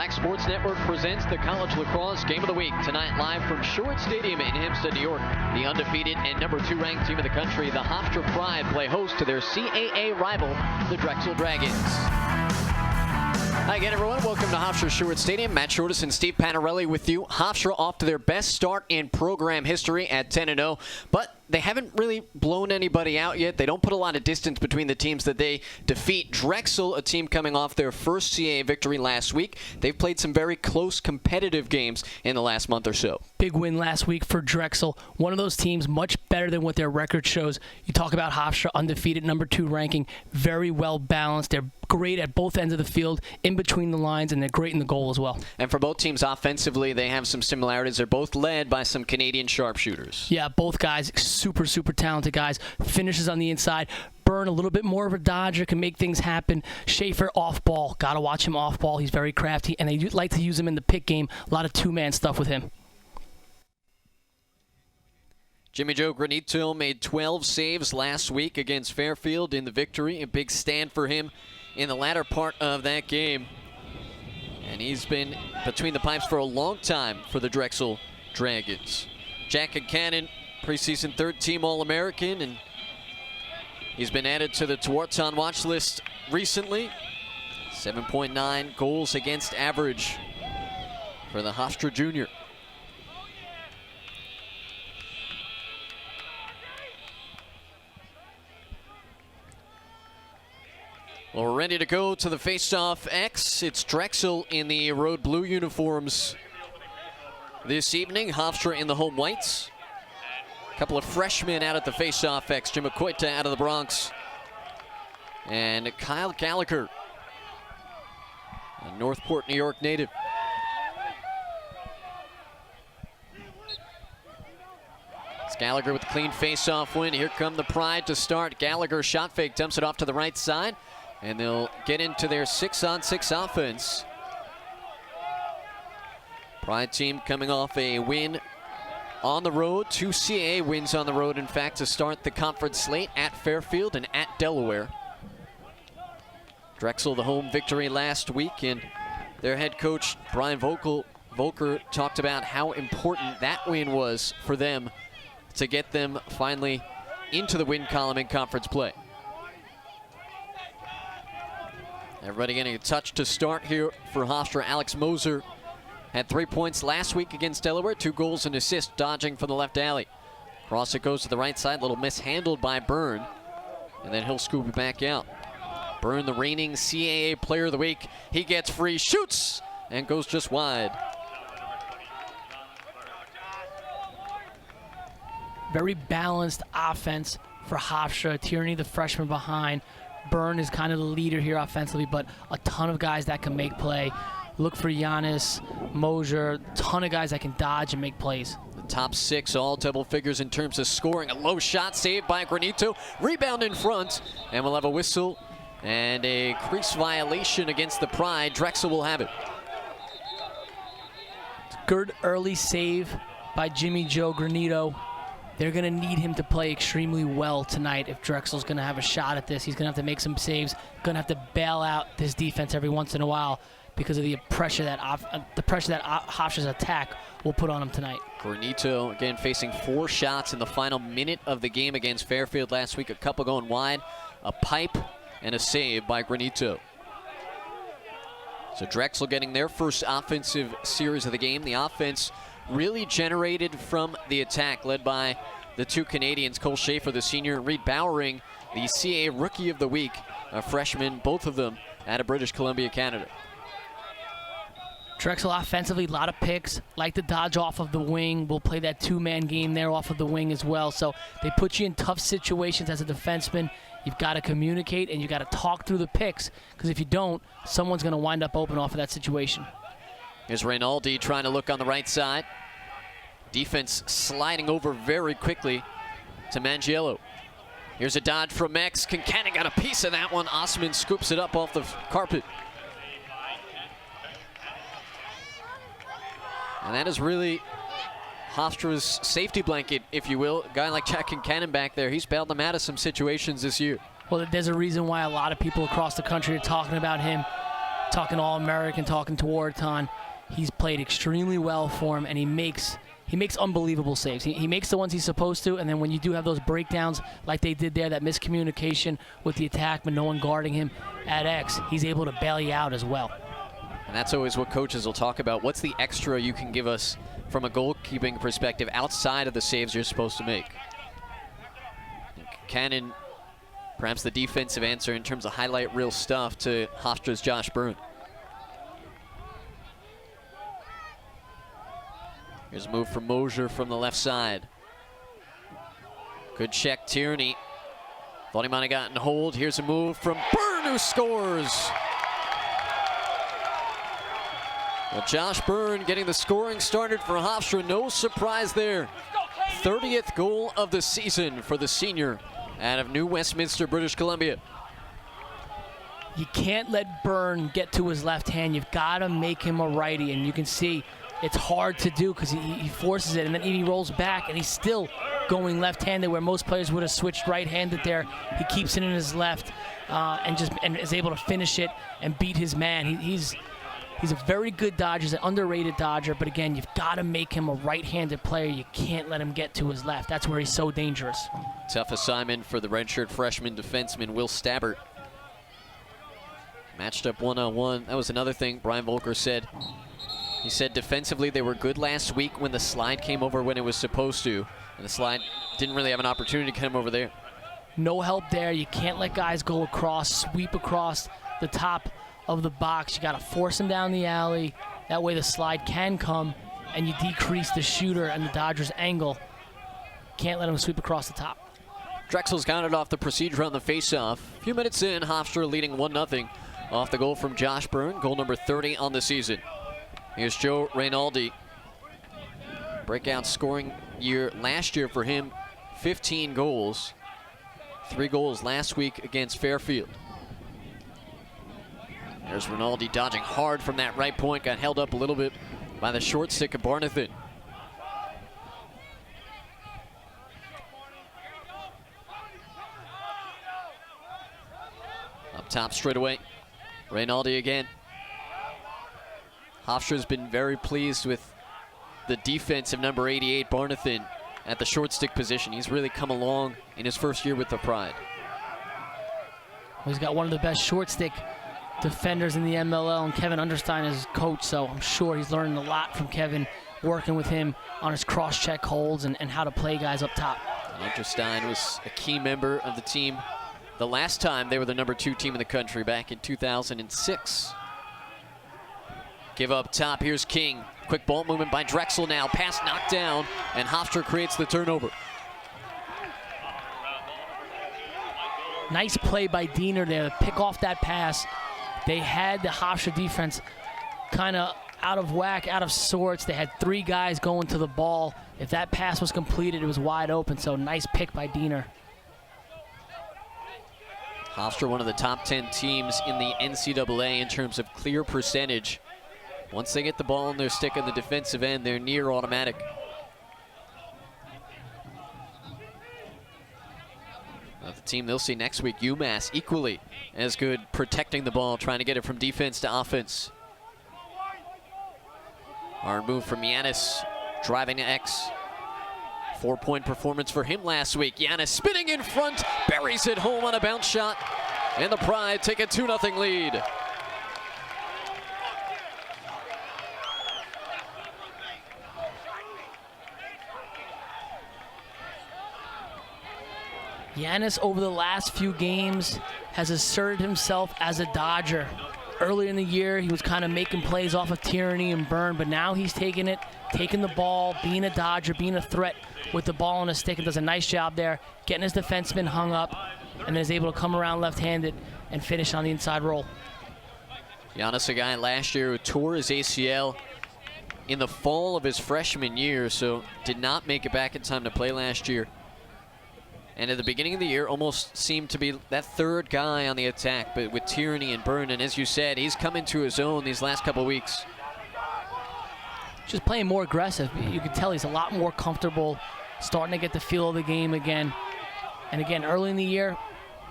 Black Sports Network presents the College Lacrosse Game of the Week. Tonight live from Short Stadium in Hempstead, New York. The undefeated and number 2 ranked team in the country, the Hofstra Pride, play host to their CAA rival, the Drexel Dragons. Hi again, everyone. Welcome to Hofstra Short Stadium. Matt Shortis and Steve Panarelli with you. Hofstra off to their best start in program history at 10-0, but they haven't really blown anybody out yet. They don't put a lot of distance between the teams that they defeat. Drexel, a team coming off their first CAA victory last week. They've played some very close competitive games in the last month or so. Big win last week for Drexel. One of those teams much better than what their record shows. You talk about Hofstra, undefeated, number 2 ranking, very well balanced. They're great at both ends of the field, in between the lines, and they're great in the goal as well. And for both teams offensively, they have some similarities. They're both led by some Canadian sharpshooters. Yeah, both guys, super talented guys. Finishes on the inside. Byrne, a little bit more of a dodger, can make things happen. Schaefer, off ball. Got to watch him off ball. He's very crafty, and they like to use him in the pick game. A lot of two-man stuff with him. Jimmy Joe Granito made 12 saves last week against Fairfield in the victory. A big stand for him in the latter part of that game. And he's been between the pipes for a long time for the Drexel Dragons. Jack Cannon, preseason third-team All-American, and he's been added to the Tewaaraton watch list recently. 7.9 goals against average for the Hofstra junior. Well, we're ready to go to the face-off X. It's Drexel in the road blue uniforms this evening. Hofstra in the home whites. A couple of freshmen out at the face-off X. Jim Acoita out of the Bronx. And Kyle Gallagher, a Northport, New York native. It's Gallagher with the clean face-off win. Here come the Pride to start. Gallagher shot fake, dumps it off to the right side. And they'll get into their 6-on-6 offense. Pride team coming off a win on the road. 2 CAA wins on the road, in fact, to start the conference slate at Fairfield and at Delaware. Drexel, the home victory last week, and their head coach, Brian Volker, talked about how important that win was for them to get them finally into the win column in conference play. Everybody getting a touch to start here for Hofstra. Alex Moser had 3 points last week against Delaware, 2 goals and assists, dodging from the left alley. Cross it goes to the right side, little mishandled by Byrne, and then he'll scoop it back out. Byrne, the reigning CAA Player of the Week. He gets free, shoots, and goes just wide. Very balanced offense for Hofstra. Tierney, the freshman behind. Byrne is kind of the leader here offensively, but a ton of guys that can make play. Look for Giannis, Moser, a ton of guys that can dodge and make plays. The top 6, all double figures in terms of scoring. A low shot saved by Granito. Rebound in front, and we'll have a whistle and a crease violation against the Pride. Drexel will have it. Good early save by Jimmy Joe Granito. They're going to need him to play extremely well tonight if Drexel's going to have a shot at this. He's going to have to make some saves, going to have to bail out this defense every once in a while because of the pressure that Hofstra's attack will put on him tonight. Granito, again, facing 4 shots in the final minute of the game against Fairfield last week. A couple going wide, a pipe, and a save by Granito. So Drexel getting their first offensive series of the game. The offense really generated from the attack, led by the 2 Canadians, Cole Schaefer, the senior, and Reed Bowering, the CAA Rookie of the Week, a freshman, both of them out of British Columbia, Canada. Drexel offensively, a lot of picks, like to dodge off of the wing. We'll play that 2-man game there off of the wing as well. So they put you in tough situations as a defenseman. You've got to communicate and you've got to talk through the picks, because if you don't, someone's going to wind up open off of that situation. Here's Reynaldi trying to look on the right side. Defense sliding over very quickly to Mangiello. Here's a dodge from Mex. Kincannon got a piece of that one. Osman scoops it up off the carpet. And that is really Hofstra's safety blanket, if you will. A guy like Jack Kincannon back there, he's bailed them out of some situations this year. Well, there's a reason why a lot of people across the country are talking about him. talking All-American, talking to Wharton. He's played extremely well for him, and he makes unbelievable saves. He makes the ones he's supposed to, and then when you do have those breakdowns like they did there, that miscommunication with the attack, but no one guarding him at X, he's able to bail you out as well. And that's always what coaches will talk about. What's the extra you can give us from a goalkeeping perspective outside of the saves you're supposed to make? Cannon, perhaps the defensive answer in terms of highlight reel stuff to Hofstra's Josh Byrne. Here's a move from Moser from the left side. Good check, Tierney. Thought he might have gotten hold. Here's a move from Byrne, who scores. Well, Josh Byrne getting the scoring started for Hofstra. No surprise there. 30th goal of the season for the senior out of New Westminster, British Columbia. You can't let Byrne get to his left hand. You've got to make him a righty, and you can see it's hard to do because he forces it, and then he rolls back, and he's still going left-handed where most players would have switched right-handed there. He keeps it in his left and is able to finish it and beat his man. He's a very good Dodger. He's an underrated Dodger, but again, you've got to make him a right-handed player. You can't let him get to his left. That's where he's so dangerous. Tough assignment for the redshirt freshman defenseman Will Stabbert. Matched up one-on-one. That was another thing Brian Volker said. He said defensively they were good last week when the slide came over when it was supposed to, and the slide didn't really have an opportunity to come over there. No help there. You can't let guys go across, sweep across the top of the box. You got to force them down the alley. That way the slide can come, and you decrease the shooter and the Dodgers' angle. Can't let them sweep across the top. Drexel's counted off the procedure on the faceoff. A few minutes in, Hofstra leading 1-0 off the goal from Josh Byrne, goal number 30 on the season. Here's Joe Reynaldi. Breakout scoring year last year for him, 15 goals. 3 goals last week against Fairfield. There's Rinaldi dodging hard from that right point, got held up a little bit by the short stick of Barnathan. Up top straight away, Rinaldi again. Hofstra's been very pleased with the defense of number 88, Barnathan, at the short stick position. He's really come along in his first year with the Pride. He's got one of the best short stick defenders in the MLL, and Kevin Understein is his coach, so I'm sure he's learning a lot from Kevin, working with him on his cross-check holds and how to play guys up top. Understein was a key member of the team the last time they were the number 2 team in the country back in 2006. Give up top, here's King. Quick ball movement by Drexel now. Pass knocked down, and Hofstra creates the turnover. Nice play by Diener there to pick off that pass. They had the Hofstra defense kind of out of whack, out of sorts. They had 3 guys going to the ball. If that pass was completed, it was wide open, so nice pick by Diener. Hofstra, one of the top 10 teams in the NCAA in terms of clear percentage. Once they get the ball in their stick on the defensive end, they're near automatic. The team they'll see next week, UMass, equally as good protecting the ball, trying to get it from defense to offense. Hard move from Yanis, driving to X. 4-point performance for him last week. Yanis spinning in front, buries it home on a bounce shot, and the Pride take a 2-0 lead. Yanis, over the last few games, has asserted himself as a Dodger. Earlier in the year, he was kind of making plays off of Tierney and Byrne, but now he's taking the ball, being a Dodger, being a threat with the ball on his stick, and does a nice job there, getting his defenseman hung up, and then is able to come around left-handed and finish on the inside roll. Yanis, a guy last year who tore his ACL in the fall of his freshman year, so did not make it back in time to play last year. And at the beginning of the year, almost seemed to be that third guy on the attack, but with Tierney and Byrne, and as you said, he's come into his own these last couple of weeks. Just playing more aggressive. You can tell he's a lot more comfortable, starting to get the feel of the game again. And again, early in the year,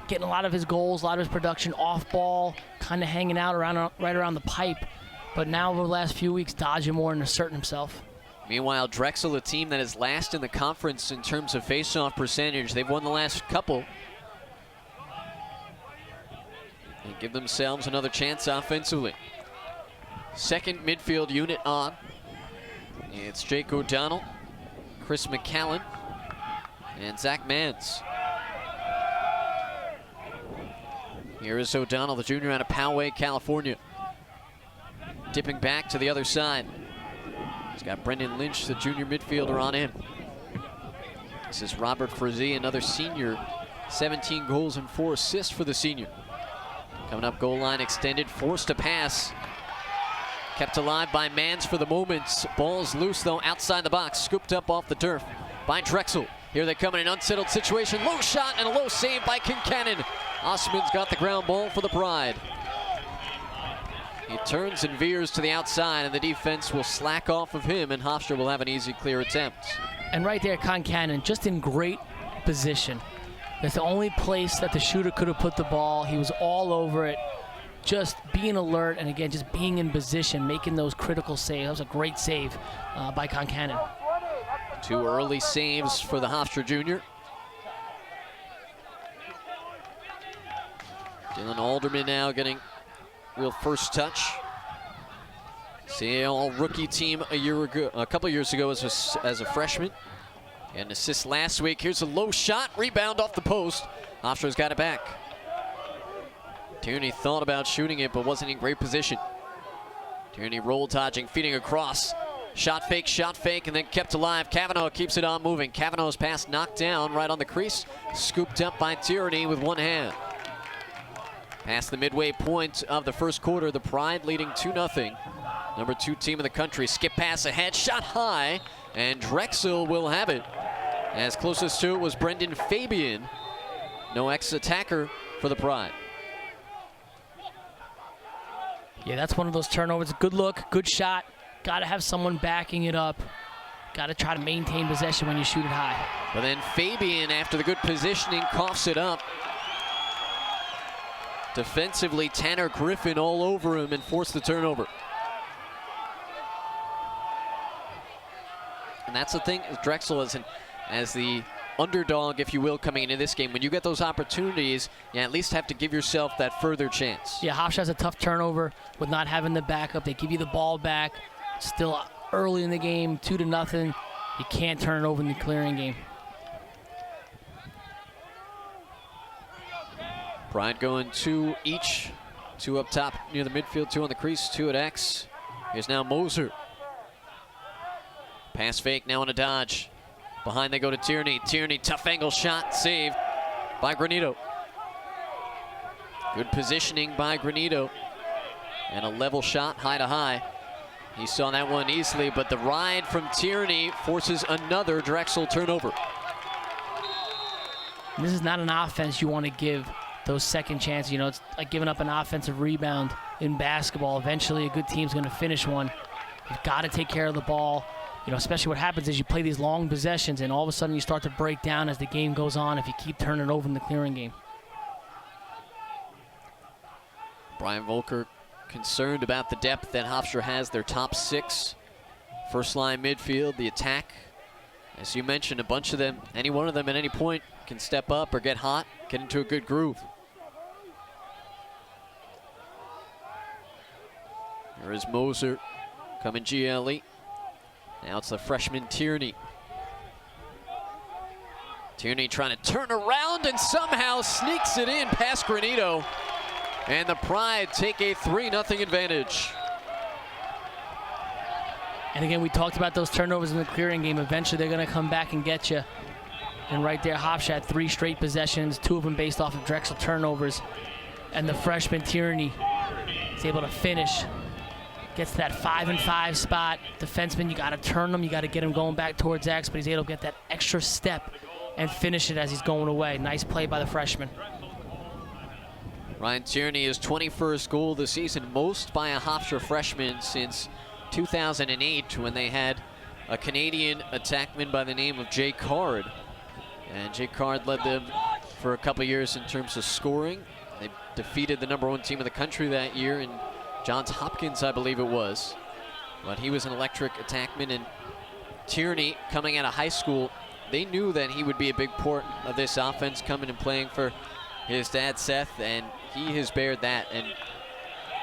getting a lot of his goals, a lot of his production off ball, kind of hanging out right around the pipe. But now over the last few weeks, dodging more and asserting himself. Meanwhile, Drexel, a team that is last in the conference in terms of face-off percentage. They've won the last couple. And give themselves another chance offensively. Second midfield unit on. It's Jake O'Donnell, Chris McCallan, and Zach Mans. Here is O'Donnell, the junior out of Poway, California. Dipping back to the other side. He's got Brendan Lynch, the junior midfielder, on him. This is Robert Frazee, another senior. 17 goals and 4 assists for the senior. Coming up, goal line extended, forced to pass. Kept alive by Mans for the moment. Ball's loose, though, outside the box. Scooped up off the turf by Drexel. Here they come in an unsettled situation. Low shot and a low save by Kincannon. Osman's got the ground ball for the Pride. He turns and veers to the outside, and the defense will slack off of him, and Hofstra will have an easy clear attempt. And right there, Kincannon, just in great position. That's the only place that the shooter could have put the ball. He was all over it, just being alert, and again, just being in position, making those critical saves. That was a great save by Kincannon. 2 early saves for the Hofstra junior. Dylan Alderman now getting real first touch. CAA rookie team a couple years ago as a freshman. And an assist last week. Here's a low shot, rebound off the post. Hofstra's got it back. Tierney thought about shooting it, but wasn't in great position. Tierney roll dodging, feeding across. Shot fake, and then kept alive. Cavanaugh keeps it on moving. Cavanaugh's pass knocked down right on the crease. Scooped up by Tierney with one hand. Past the midway point of the first quarter, the Pride leading 2-0. Number 2 team in the country. Skip pass ahead, shot high, and Drexel will have it. As closest to it was Brendan Fabian. No ex-attacker for the Pride. Yeah, that's one of those turnovers. Good look, good shot. Got to have someone backing it up. Got to try to maintain possession when you shoot it high. But then Fabian, after the good positioning, coughs it up. Defensively, Tanner Griffin all over him and forced the turnover. And that's the thing, Drexel as the underdog, if you will, coming into this game. When you get those opportunities, you at least have to give yourself that further chance. Yeah, Hofstra has a tough turnover with not having the backup. They give you the ball back. Still early in the game, 2-0. You can't turn it over in the clearing game. Pride going 2 each. 2 up top near the midfield, 2 on the crease, 2 at X. Here's now Moser. Pass fake, now on a dodge. Behind they go to Tierney. Tierney, tough angle shot, saved by Granito. Good positioning by Granito. And a level shot, high to high. He saw that one easily, but the ride from Tierney forces another Drexel turnover. This is not an offense you want to give those second chances. You know, it's like giving up an offensive rebound in basketball. Eventually, a good team's going to finish one. You've got to take care of the ball. You know, especially what happens is you play these long possessions, and all of a sudden you start to break down as the game goes on if you keep turning it over in the clearing game. Brian Volker concerned about the depth that Hofstra has, their top 6. First line midfield, the attack. As you mentioned, a bunch of them, any one of them at any point can step up or get hot, get into a good groove. There is Moser coming GLE. Now it's the freshman Tierney. Tierney trying to turn around and somehow sneaks it in past Granito. And the Pride take a 3-0 advantage. And again, we talked about those turnovers in the clearing game. Eventually they're going to come back and get you. And right there, Hofstra had 3 straight possessions, 2 of them based off of Drexel turnovers. And the freshman Tierney is able to finish. Gets that 5-5 spot. Defenseman, you got to turn him. You got to get him going back towards X, but he's able to get that extra step and finish it as he's going away. Nice play by the freshman. Ryan Tierney, his 21st goal this season, most by a Hofstra freshman since 2008 when they had a Canadian attackman by the name of Jay Card. And Jay Card led them for a couple years in terms of scoring. They defeated the #1 team in the country that year in Johns Hopkins, I believe it was. But he was an electric attackman, and Tierney, coming out of high school, they knew that he would be a big part of this offense, coming and playing for his dad, Seth, and he has bared that. And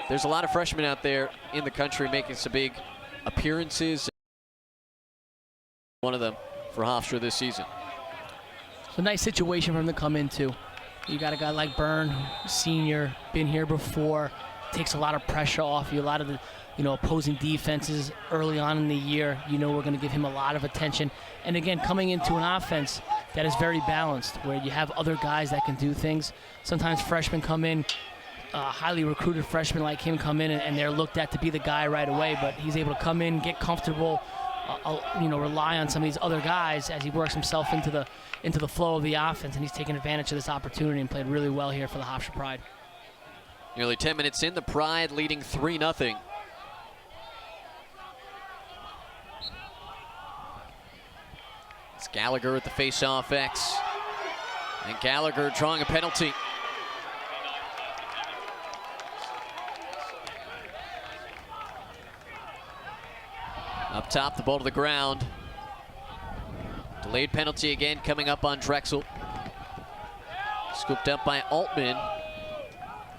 there's a lot of freshmen out there in the country making some big appearances. One of them for Hofstra this season. It's a nice situation for him to come into. You got a guy like Byrne, senior, been here before, takes a lot of pressure off you. A lot of the opposing defenses early on in the year, we're going to give him a lot of attention. And again, coming into an offense that is very balanced, where you have other guys that can do things. Sometimes freshmen come in, highly recruited freshmen like him come in, and they're looked at to be the guy right away, but he's able to come in, get comfortable, rely on some of these other guys as he works himself into the flow of the offense, and he's taken advantage of this opportunity and played really well here for the Hofstra Pride. Nearly 10 minutes in, the Pride leading 3-0. It's Gallagher at the face-off X. And Gallagher drawing a penalty. Up top, the ball to the ground. Delayed penalty again coming up on Drexel. Scooped up by Altman.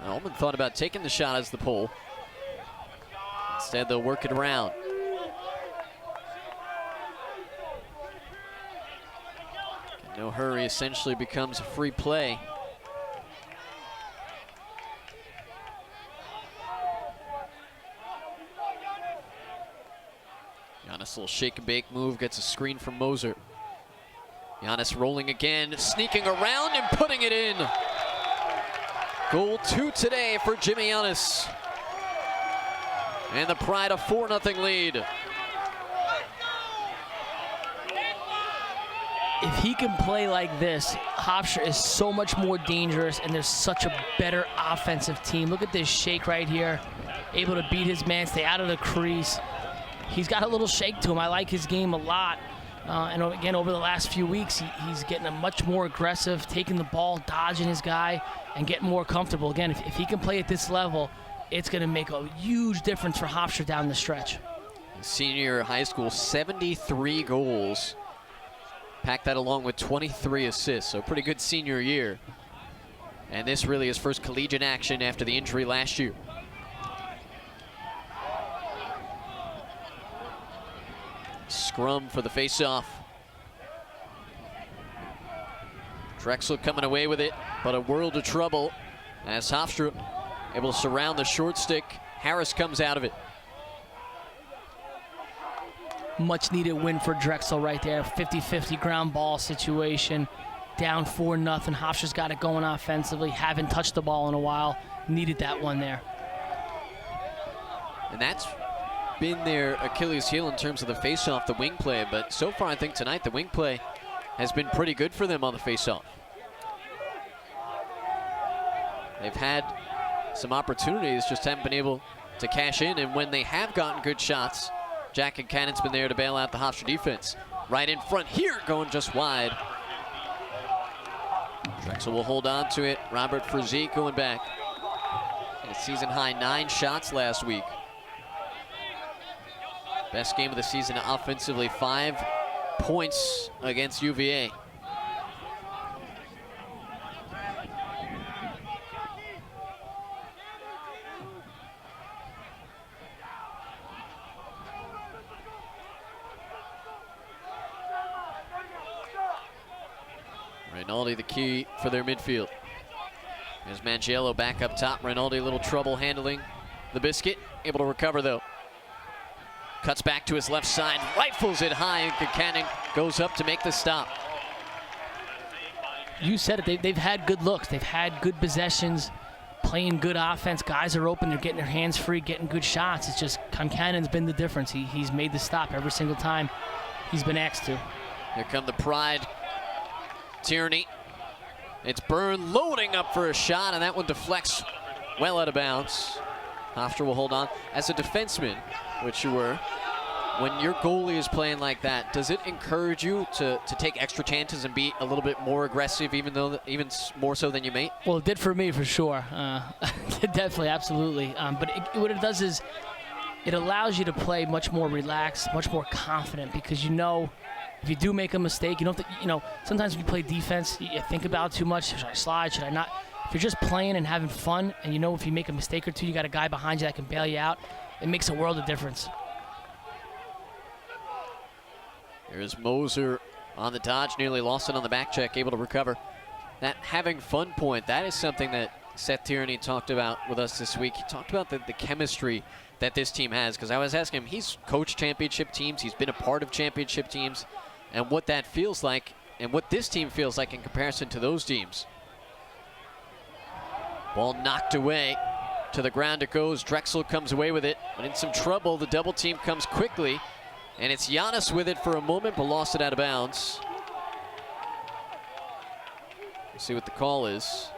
Altman thought about taking the shot as the pole. Instead, they'll work it around. No hurry essentially becomes a free play. Giannis, little shake and bake move, gets a screen from Moser. Giannis rolling again, sneaking around and putting it in. Goal 2 today for Jimmy Giannis. And the Pride a 4-0 lead. If he can play like this, Hofstra is so much more dangerous, and there's such a better offensive team. Look at this shake right here. Able to beat his man, stay out of the crease. He's got a little shake to him. I like his game a lot. And again, over the last few weeks, he's getting much more aggressive, taking the ball, dodging his guy, and getting more comfortable. Again, if he can play at this level, it's going to make a huge difference for Hofstra down the stretch. Senior high school, 73 goals. Packed that along with 23 assists, so pretty good senior year. And this really is first collegiate action after the injury last year. Scrum for the face-off. Drexel coming away with it, but a world of trouble as Hofstra able to surround the short stick. Harris comes out of it. Much needed win for Drexel right there. 50-50 ground ball situation. Down 4-0. Hofstra's got it going offensively. Haven't touched the ball in a while. Needed that one there. And that's been their Achilles heel in terms of the face-off, the wing play. But so far, I think tonight the wing play has been pretty good for them on the face-off. They've had some opportunities, just haven't been able to cash in. And when they have gotten good shots, Jack and Cannon's been there to bail out the Hofstra defense. Right in front here, going just wide. Drexel will hold on to it. Robert Frizik going back. And a season high 9 shots last week. Best game of the season offensively, 5 points against UVA. Rinaldi the key for their midfield. There's Mangiello back up top. Rinaldi a little trouble handling the biscuit. Able to recover though. Cuts back to his left side, rifles it high, and Buchanan goes up to make the stop. You said it, they've had good looks. They've had good possessions, playing good offense. Guys are open, they're getting their hands free, getting good shots. It's just Buchanan's been the difference. He's made the stop every single time he's been asked to. Here come the Pride. Tierney. It's Byrne loading up for a shot, and that one deflects well out of bounds. Hofstra will hold on. As a defenseman, which you were, when your goalie is playing like that, does it encourage you to take extra chances and be a little bit more aggressive, even more so than you may? Well, it did for me, for sure. Definitely, absolutely. But what it does is it allows you to play much more relaxed, much more confident, because you know if you do make a mistake, you don't sometimes when you play defense, you think about it too much. Should I slide? Should I not? If you're just playing and having fun, and you know if you make a mistake or two, you got a guy behind you that can bail you out, it makes a world of difference. Here's Moser on the dodge, nearly lost it on the back check, able to recover. That having fun point, that is something that Seth Tierney talked about with us this week. He talked about the chemistry that this team has, because I was asking him, he's coached championship teams, he's been a part of championship teams, and what that feels like and what this team feels like in comparison to those teams. Ball knocked away. To the ground it goes. Drexel comes away with it, but in some trouble. The double team comes quickly, and it's Giannis with it for a moment, but lost it out of bounds. We'll see what the call is.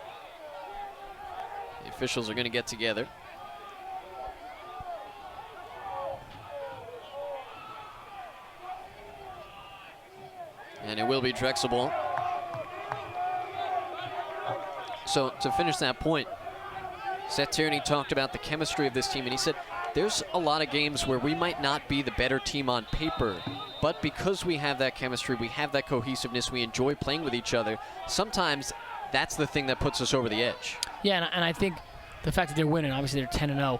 The officials are going to get together. And it will be Drexel ball. So to finish that point, Seth Tierney talked about the chemistry of this team, and he said there's a lot of games where we might not be the better team on paper, but because we have that chemistry, we have that cohesiveness, we enjoy playing with each other, sometimes that's the thing that puts us over the edge. Yeah, and I think the fact that they're winning, obviously they're 10-0.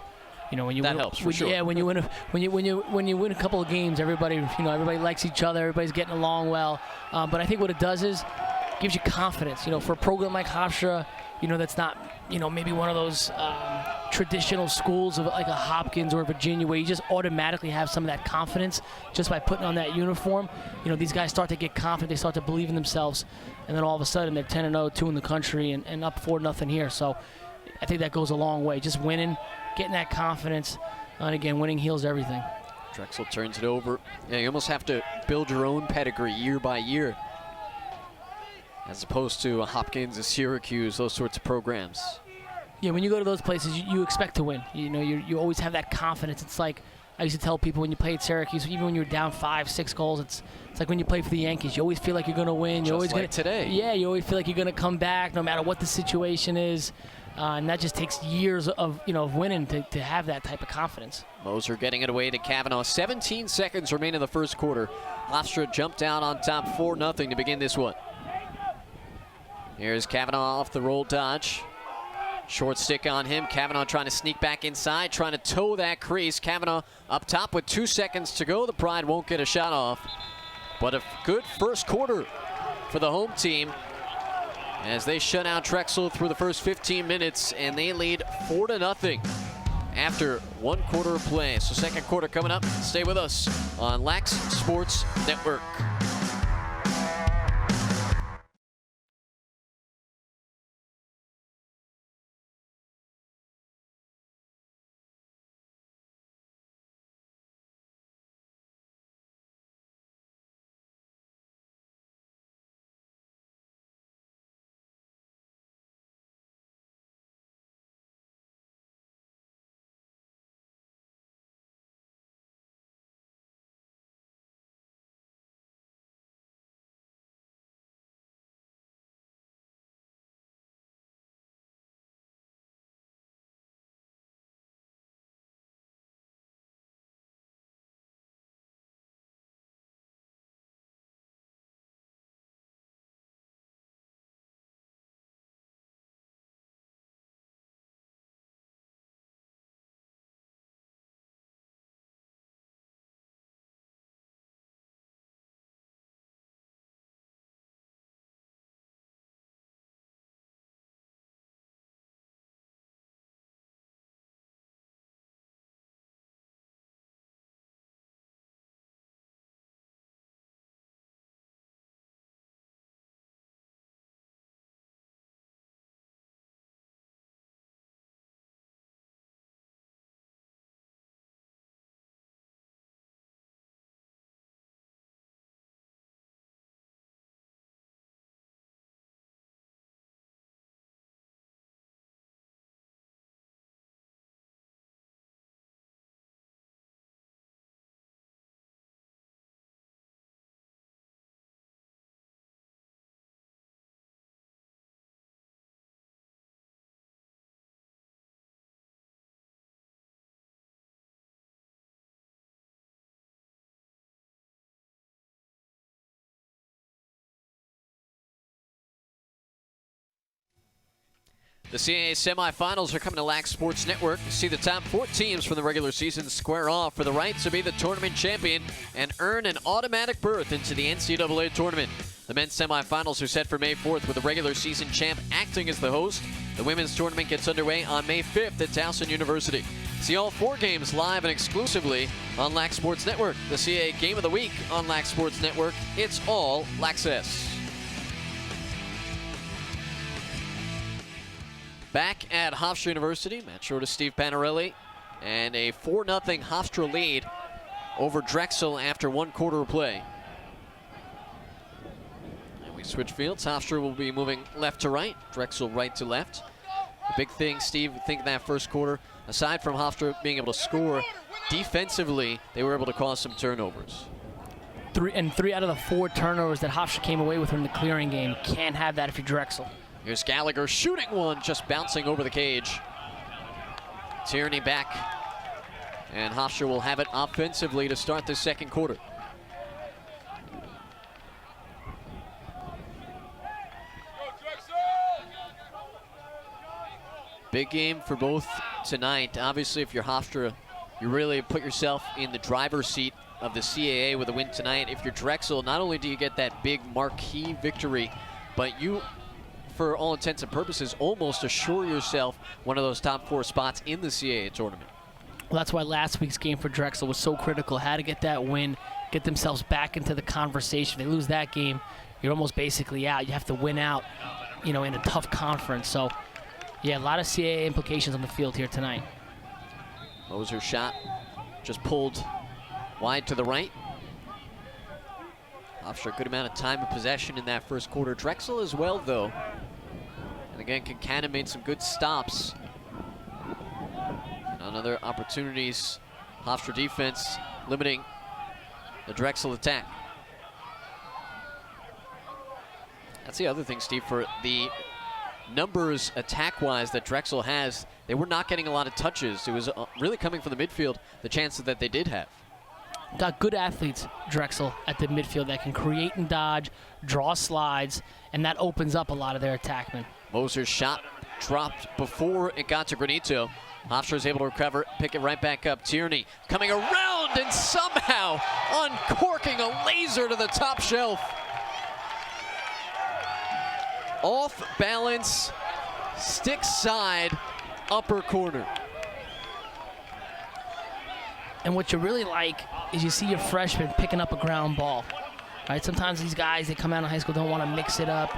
You know, when you that win, helps for sure. Yeah, when you win a couple of games, everybody likes each other, everybody's getting along well. But I think what it does is gives you confidence. You know, for a program like Hofstra, that's not, maybe one of those traditional schools of like a Hopkins or Virginia where you just automatically have some of that confidence just by putting on that uniform. These guys start to get confident, they start to believe in themselves, and then all of a sudden they're 10-0, 2 in the country, and up 4-0 here. So I think that goes a long way. Just winning, getting that confidence, and again, winning heals everything. Drexel turns it over. Yeah, you almost have to build your own pedigree year by year, as opposed to a Hopkins, a Syracuse, those sorts of programs. Yeah, when you go to those places, you expect to win. You always have that confidence. It's like I used to tell people when you play at Syracuse, even when you're down 5-6 goals, it's like when you play for the Yankees. You always feel like you're going to win. You're always like today. Yeah, you always feel like you're going to come back no matter what the situation is. And that just takes years of winning to have that type of confidence. Moser getting it away to Kavanaugh. 17 seconds remain in the first quarter. Hofstra jumped down on top 4-0 to begin this one. Here's Kavanaugh off the roll dodge. Short stick on him. Kavanaugh trying to sneak back inside, trying to toe that crease. Kavanaugh up top with 2 seconds to go. The Pride won't get a shot off. But a good first quarter for the home team as they shut out Drexel through the first 15 minutes, and they lead 4-0 after 1 quarter of play. So second quarter coming up. Stay with us on Lax Sports Network. The CAA semifinals are coming to Lac Sports Network. See the top 4 teams from the regular season square off for the right to be the tournament champion and earn an automatic berth into the NCAA tournament. The men's semifinals are set for May 4th with the regular season champ acting as the host. The women's tournament gets underway on May 5th at Towson University. See all 4 games live and exclusively on Lac Sports Network. The CAA Game of the Week on Lac Sports Network. It's all Laccess. Back at Hofstra University, Matt Short to Steve Panarelli, and a 4-0 Hofstra lead over Drexel after 1 quarter of play. And we switch fields. Hofstra will be moving left to right, Drexel right to left. The big thing, Steve, I think that first quarter, aside from Hofstra being able to score, defensively, they were able to cause some turnovers. 3 out of the 4 turnovers that Hofstra came away with in the clearing game. Can't have that if you're Drexel. Here's Gallagher shooting one, just bouncing over the cage. Tierney back, and Hofstra will have it offensively to start the second quarter. Big game for both tonight. Obviously, if you're Hofstra, you really put yourself in the driver's seat of the CAA with a win tonight. If you're Drexel, not only do you get that big marquee victory, but you, for all intents and purposes, almost assure yourself one of those top 4 spots in the CAA tournament. Well, that's why last week's game for Drexel was so critical. Had to get that win, get themselves back into the conversation. If they lose that game, you're almost basically out. You have to win out, in a tough conference. So, yeah, a lot of CAA implications on the field here tonight. Moser shot just pulled wide to the right. Hofstra, a good amount of time of possession in that first quarter. Drexel as well, though. And again, Kincannon made some good stops. And on other opportunities, Hofstra defense limiting the Drexel attack. That's the other thing, Steve, for the numbers attack-wise that Drexel has, they were not getting a lot of touches. It was really coming from the midfield, the chances that they did have. Got good athletes, Drexel, at the midfield that can create and dodge, draw slides, and that opens up a lot of their attackmen. Moser's shot dropped before it got to Granito. Hofstra is able to recover, pick it right back up. Tierney coming around and somehow uncorking a laser to the top shelf. Off balance, stick side, upper corner. And what you really like is you see your freshman picking up a ground ball. Right? Sometimes these guys, they come out of high school, don't want to mix it up.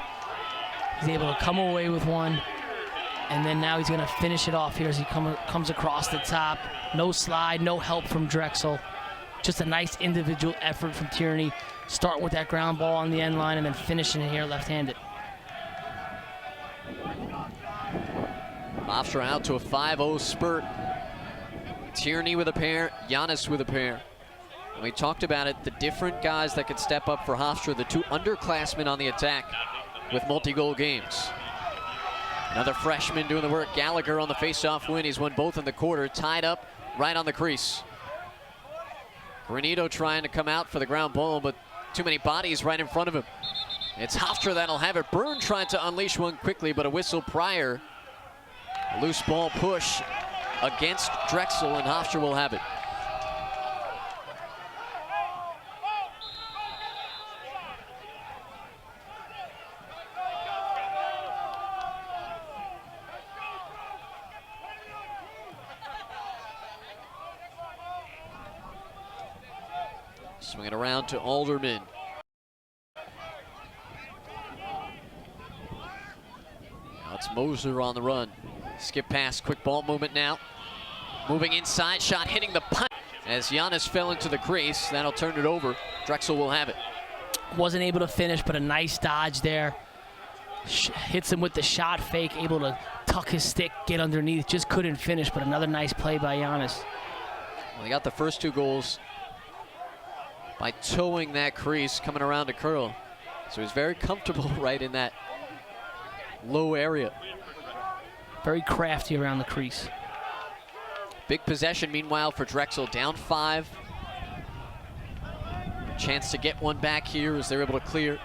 He's able to come away with one, and then now he's going to finish it off here as he comes across the top. No slide, no help from Drexel. Just a nice individual effort from Tierney. Start with that ground ball on the end line and then finishing it here left-handed. Hofstra out to a 5-0 spurt. Tierney with a pair, Giannis with a pair. And we talked about it, the different guys that could step up for Hofstra, the 2 underclassmen on the attack with multi-goal games. Another freshman doing the work, Gallagher on the face-off win. He's won both in the quarter, tied up right on the crease. Granito trying to come out for the ground ball, but too many bodies right in front of him. It's Hofstra that'll have it. Byrne tried to unleash one quickly, but a whistle prior. A loose ball push against Drexel, and Hofstra will have it. Swing it around to Alderman. Now it's Moser on the run. Skip pass, quick ball movement now. Moving inside, shot hitting the punt as Giannis fell into the crease. That'll turn it over. Drexel will have it. Wasn't able to finish, but a nice dodge there. Hits him with the shot fake, able to tuck his stick, get underneath. Just couldn't finish, but another nice play by Giannis. Well, they got the first 2 goals by towing that crease, coming around to curl. So he's very comfortable right in that low area. Very crafty around the crease. Big possession, meanwhile, for Drexel, down 5. Chance to get one back here as they're able to clear.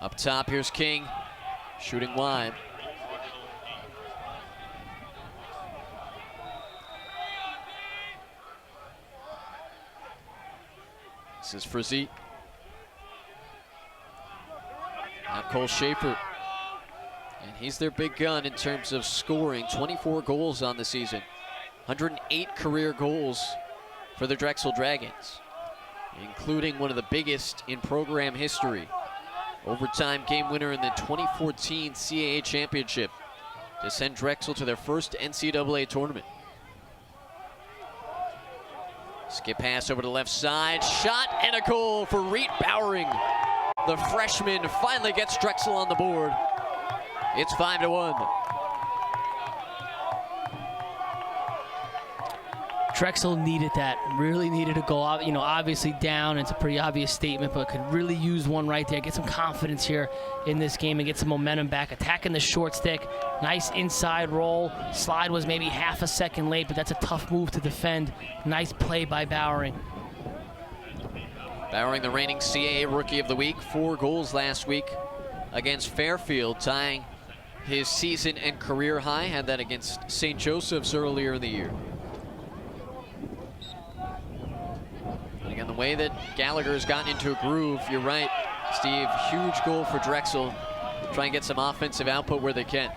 Up top, here's King, shooting wide. This is Frizzy. Now Cole Schaefer. And he's their big gun in terms of scoring. 24 goals on the season. 108 career goals for the Drexel Dragons, including one of the biggest in program history. Overtime game winner in the 2014 CAA championship to send Drexel to their first NCAA tournament. Skip pass over to the left side. Shot and a goal for Reet Bowering. The freshman finally gets Drexel on the board. It's 5-1. Drexel needed that, really needed a goal. You know, obviously down, it's a pretty obvious statement, but could really use one right there. Get some confidence here in this game and get some momentum back. Attacking the short stick, nice inside roll. Slide was maybe half a second late, but that's a tough move to defend. Nice play by Bowering. Bowering, the reigning CAA Rookie of the Week, 4 goals last week against Fairfield, tying his season and career high. Had that against St. Joseph's earlier in the year. Again, the way that Gallagher has gotten into a groove, you're right, Steve, huge goal for Drexel. Try and get some offensive output where they can.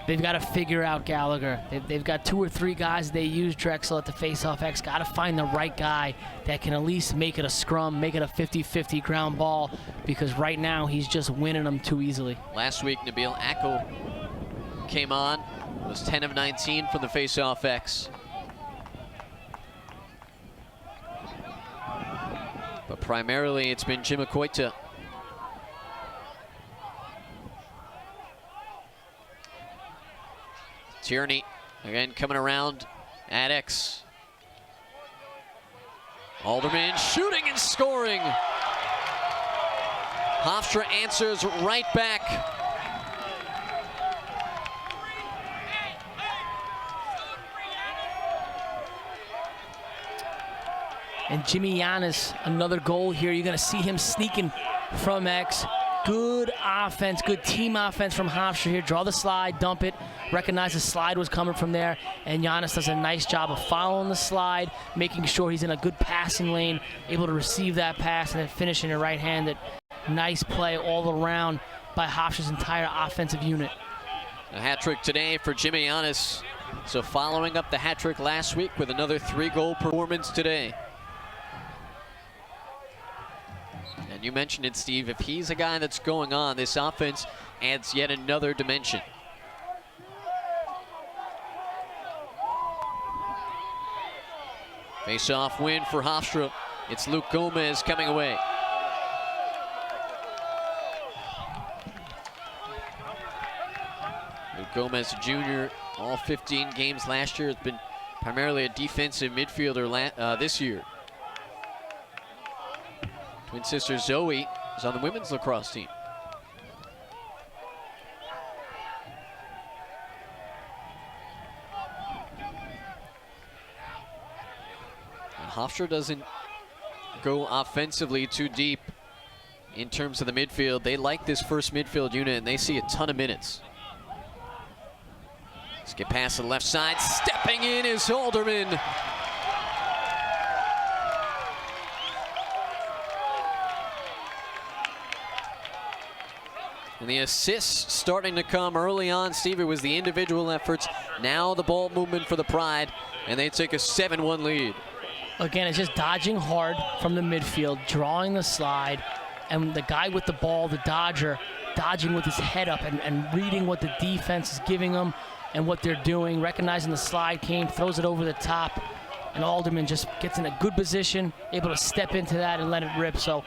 They've got to figure out Gallagher. They've got 2 or 3 guys they use Drexel at the face-off X. Got to find the right guy that can at least make it a scrum, make it a 50-50 ground ball, because right now he's just winning them too easily. Last week, Nabil Akel came on, was 10 of 19 from the face-off X. But primarily, it's been Jim Akoita. Tierney, again, coming around at X. Alderman shooting and scoring. Hofstra answers right back. And Jimmy Giannis, another goal here. You're going to see him sneaking from X. Good offense, good team offense from Hofstra here. Draw the slide, dump it. Recognize the slide was coming from there. And Giannis does a nice job of following the slide, making sure he's in a good passing lane, able to receive that pass and then finishing it right-handed. Nice play all around by Hofstra's entire offensive unit. A hat trick today for Jimmy Giannis. So following up the hat trick last week with another 3-goal performance today. And you mentioned it, Steve, if he's a guy that's going on, this offense adds yet another dimension. Face-off win for Hofstra. It's Luke Gomez coming away. Luke Gomez, a junior, all 15 games last year. Has been primarily a defensive midfielder this year. Twin sister Zoe is on the women's lacrosse team. And Hofstra doesn't go offensively too deep in terms of the midfield. They like this first midfield unit, and they see a ton of minutes. Let's get past the left side. Stepping in is Alderman. And the assists starting to come early on. Steve, it was the individual efforts. Now the ball movement for the Pride, and they take a 7-1 lead. Again, it's just dodging hard from the midfield, drawing the slide, and the guy with the ball, the dodger, dodging with his head up and reading what the defense is giving them and what they're doing, recognizing the slide came, throws it over the top, and Alderman just gets in a good position, able to step into that and let it rip. So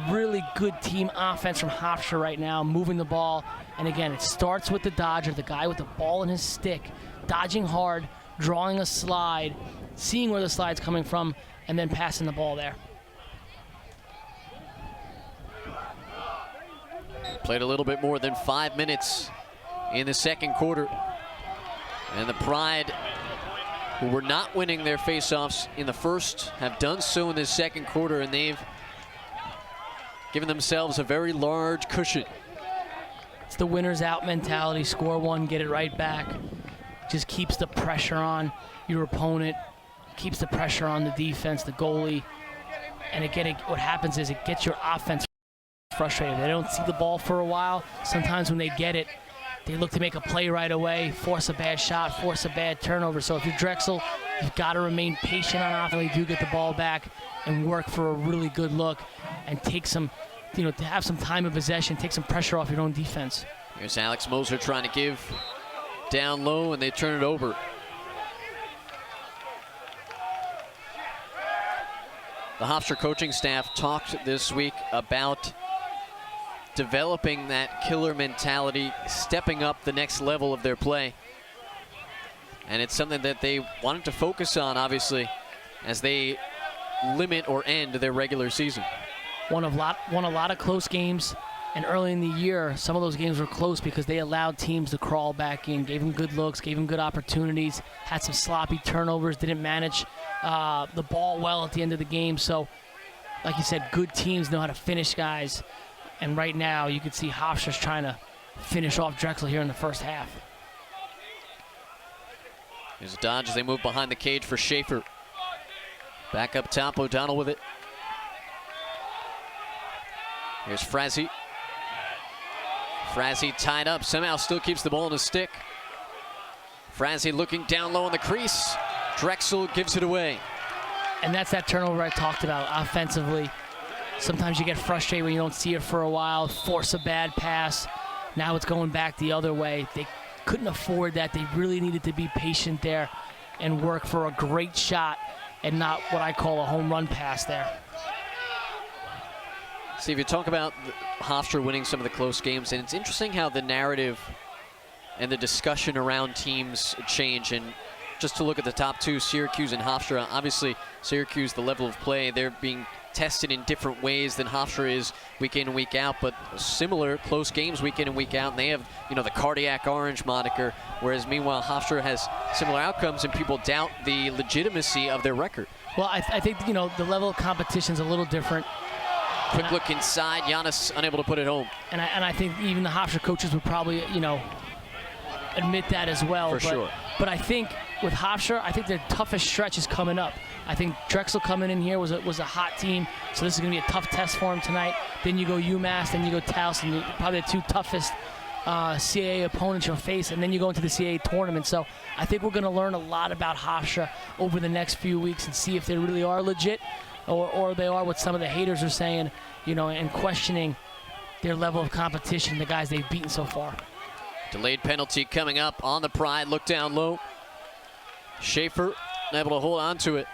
really good team offense from Hofstra right now, moving the ball. And again, it starts with the dodger, the guy with the ball in his stick, dodging hard, drawing a slide, seeing where the slide's coming from, and then passing the ball there. Played a little bit more than 5 minutes in the second quarter. And the Pride, who were not winning their face-offs in the first, have done so in the second quarter, and they've giving themselves a very large cushion. It's the winners out mentality. Score one, get it right back. Just keeps the pressure on your opponent, keeps the pressure on the defense, the goalie. And again, what happens is it gets your offense frustrated. They don't see the ball for a while. Sometimes when they get it, they look to make a play right away, force a bad shot, force a bad turnover. So if you're Drexel, you've got to remain patient on offense. You do get the ball back and work for a really good look and take some, to have some time of possession, take some pressure off your own defense. Here's Alex Moser trying to give down low, and they turn it over. The Hofstra coaching staff talked this week about developing that killer mentality, stepping up the next level of their play. And it's something that they wanted to focus on, obviously, as they limit or end their regular season. Won a lot of close games, and early in the year, some of those games were close because they allowed teams to crawl back in, gave them good looks, gave them good opportunities, had some sloppy turnovers, didn't manage the ball well at the end of the game. So, like you said, good teams know how to finish guys. And right now, you can see Hofstra's trying to finish off Drexel here in the first half. There's a dodge as they move behind the cage for Schaefer. Back up top, O'Donnell with it. Here's Frazee. Frazee tied up, somehow still keeps the ball in his stick. Frazee looking down low on the crease. Drexel gives it away. And that's that turnover I talked about offensively. Sometimes you get frustrated when you don't see it for a while, force a bad pass. Now it's going back the other way. They couldn't afford that. They really needed to be patient there and work for a great shot and not what I call a home run pass there. See, if you talk about Hofstra winning some of the close games, and it's interesting how the narrative and the discussion around teams change. And just to look at the top two, Syracuse and Hofstra, obviously Syracuse, the level of play, they're being tested in different ways than Hofstra is week in and week out, but similar close games week in and week out, and they have, the cardiac orange moniker, whereas meanwhile Hofstra has similar outcomes and people doubt the legitimacy of their record. Well, I think, the level of competition is a little different. Quick look inside, Giannis unable to put it home. And I think even the Hofstra coaches would probably, admit that as well. For sure. But I think with Hofstra, I think their toughest stretch is coming up. I think Drexel coming in here was a hot team, so this is going to be a tough test for them tonight. Then you go UMass, then you go Towson, probably the two toughest CAA opponents you'll face, and then you go into the CAA tournament. So I think we're going to learn a lot about Hofstra over the next few weeks and see if they really are legit or they are what some of the haters are saying, and questioning their level of competition, the guys they've beaten so far. Delayed penalty coming up on the Pride. Look down low. Schaefer able to hold on to it.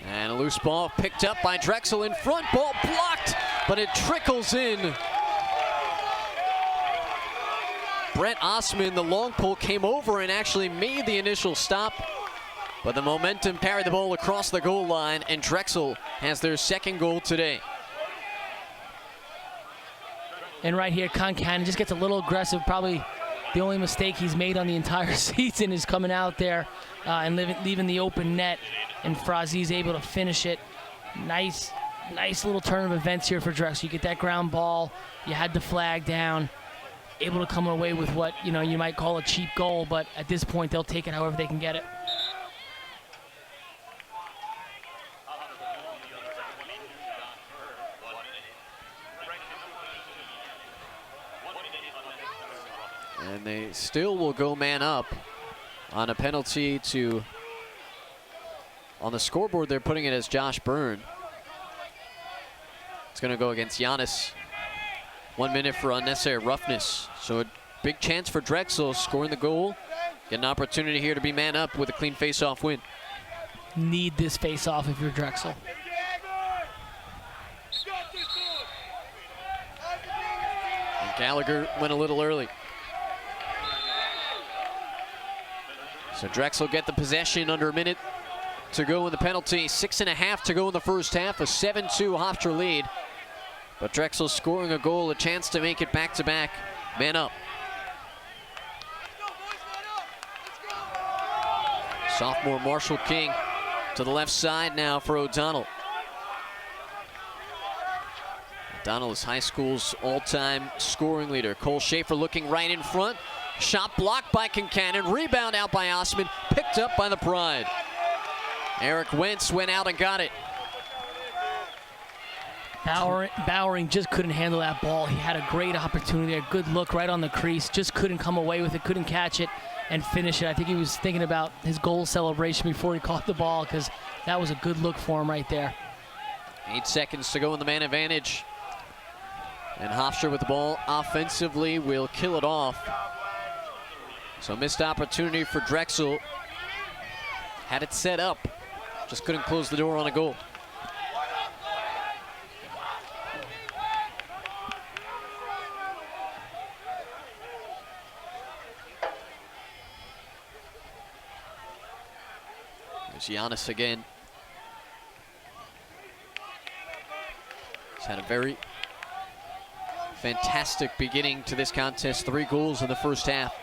And a loose ball picked up by Drexel in front. Ball blocked, but it trickles in. Brett Osman, the long pull, came over and actually made the initial stop. But the momentum carried the ball across the goal line, and Drexel has their second goal today. And right here, Concannon just gets a little aggressive. Probably the only mistake he's made on the entire season is coming out there and leaving the open net. And Frazee's able to finish it. Nice little turn of events here for Drexel. You get that ground ball. You had the flag down. Able to come away with what you might call a cheap goal, but at this point they'll take it however they can get it. And they still will go man up on a penalty to, on the scoreboard they're putting it as Josh Byrne. It's going to go against Giannis. 1 minute for unnecessary roughness. So a big chance for Drexel scoring the goal. Get an opportunity here to be man up with a clean face-off win. Need this face-off if you're Drexel. And Gallagher went a little early. So Drexel get the possession under a minute to go in the penalty. 6.5 to go in the first half. A 7-2 Hofstra lead. But Drexel scoring a goal, a chance to make it back-to-back. Man up. Sophomore Marshall King to the left side now for O'Donnell. Donald is high school's all-time scoring leader. Cole Schaefer looking right in front. Shot blocked by Kincannon. Rebound out by Osman. Picked up by the Pride. Eric Wentz went out and got it. Bowering just couldn't handle that ball. He had a great opportunity, a good look right on the crease. Just couldn't come away with it, couldn't catch it and finish it. I think he was thinking about his goal celebration before he caught the ball, because that was a good look for him right there. 8 seconds to go in the man advantage. And Hofstra with the ball offensively will kill it off. So missed opportunity for Drexel. Had it set up, just couldn't close the door on a goal. There's Giannis again. He's had a very fantastic beginning to this contest. 3 goals in the first half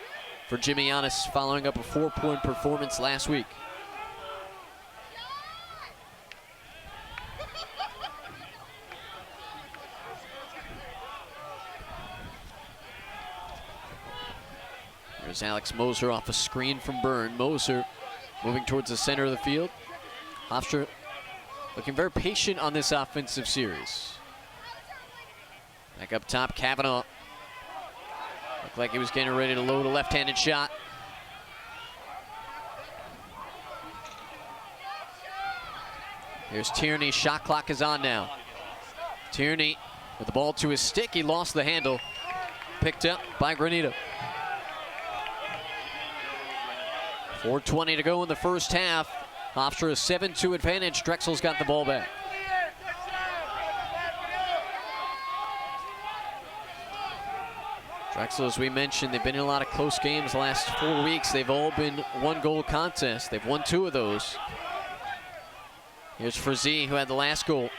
for Jimmy Giannis, following up a 4-point performance last week. There's Alex Moser off a screen from Byrne. Moser moving towards the center of the field. Hofstra looking very patient on this offensive series. Back up top, Kavanaugh. Looked like he was getting ready to load a left-handed shot. Here's Tierney, shot clock is on now. Tierney with the ball to his stick, he lost the handle. Picked up by Granito. 4:20 to go in the first half. Hofstra a 7-2 advantage. Drexel's got the ball back. Drexel, as we mentioned, they've been in a lot of close games the last 4 weeks. They've all been 1-goal contests. They've won 2 of those. Here's Frazee, who had the last goal.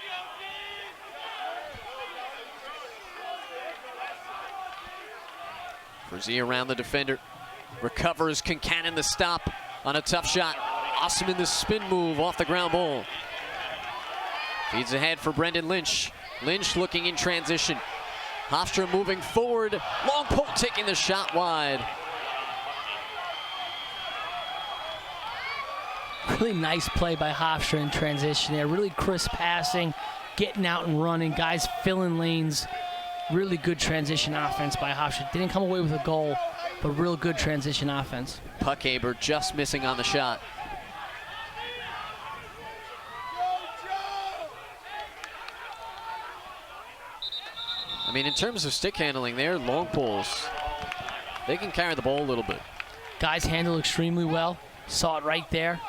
Frazee around the defender. Recovers, Kincannon the stop on a tough shot. Osman the spin move off the ground ball. Feeds ahead for Brendan Lynch. Lynch looking in transition. Hofstra moving forward. Long pole taking the shot wide. Really nice play by Hofstra in transition there. Really crisp passing, getting out and running. Guys filling lanes. Really good transition offense by Hofstra. Didn't come away with a goal, but real good transition offense. Puckhaber just missing on the shot. I mean, in terms of stick handling there, long poles, they can carry the ball a little bit. Guys handle extremely well. Saw it right there.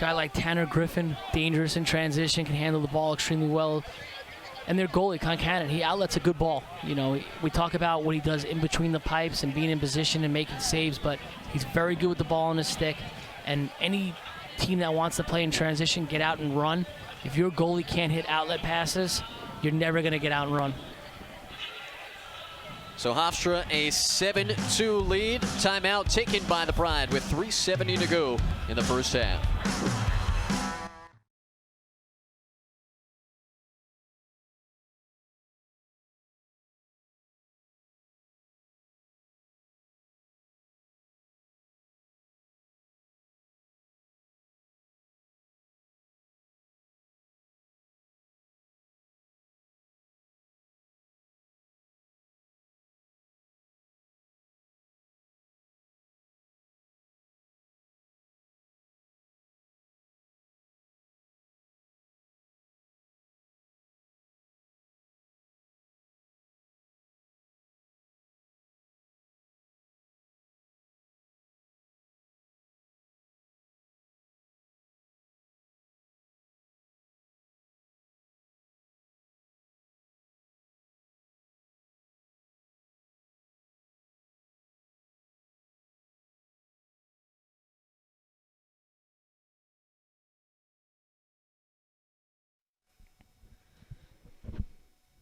Guy like Tanner Griffin, dangerous in transition, can handle the ball extremely well. And their goalie, Kincannon, he outlets a good ball. You know, we talk about what he does in between the pipes and being in position and making saves, but he's very good with the ball on his stick. And any team that wants to play in transition, get out and run. If your goalie can't hit outlet passes, you're never going to get out and run. So Hofstra a 7-2 lead. Timeout taken by the Pride with 3:70 to go in the first half.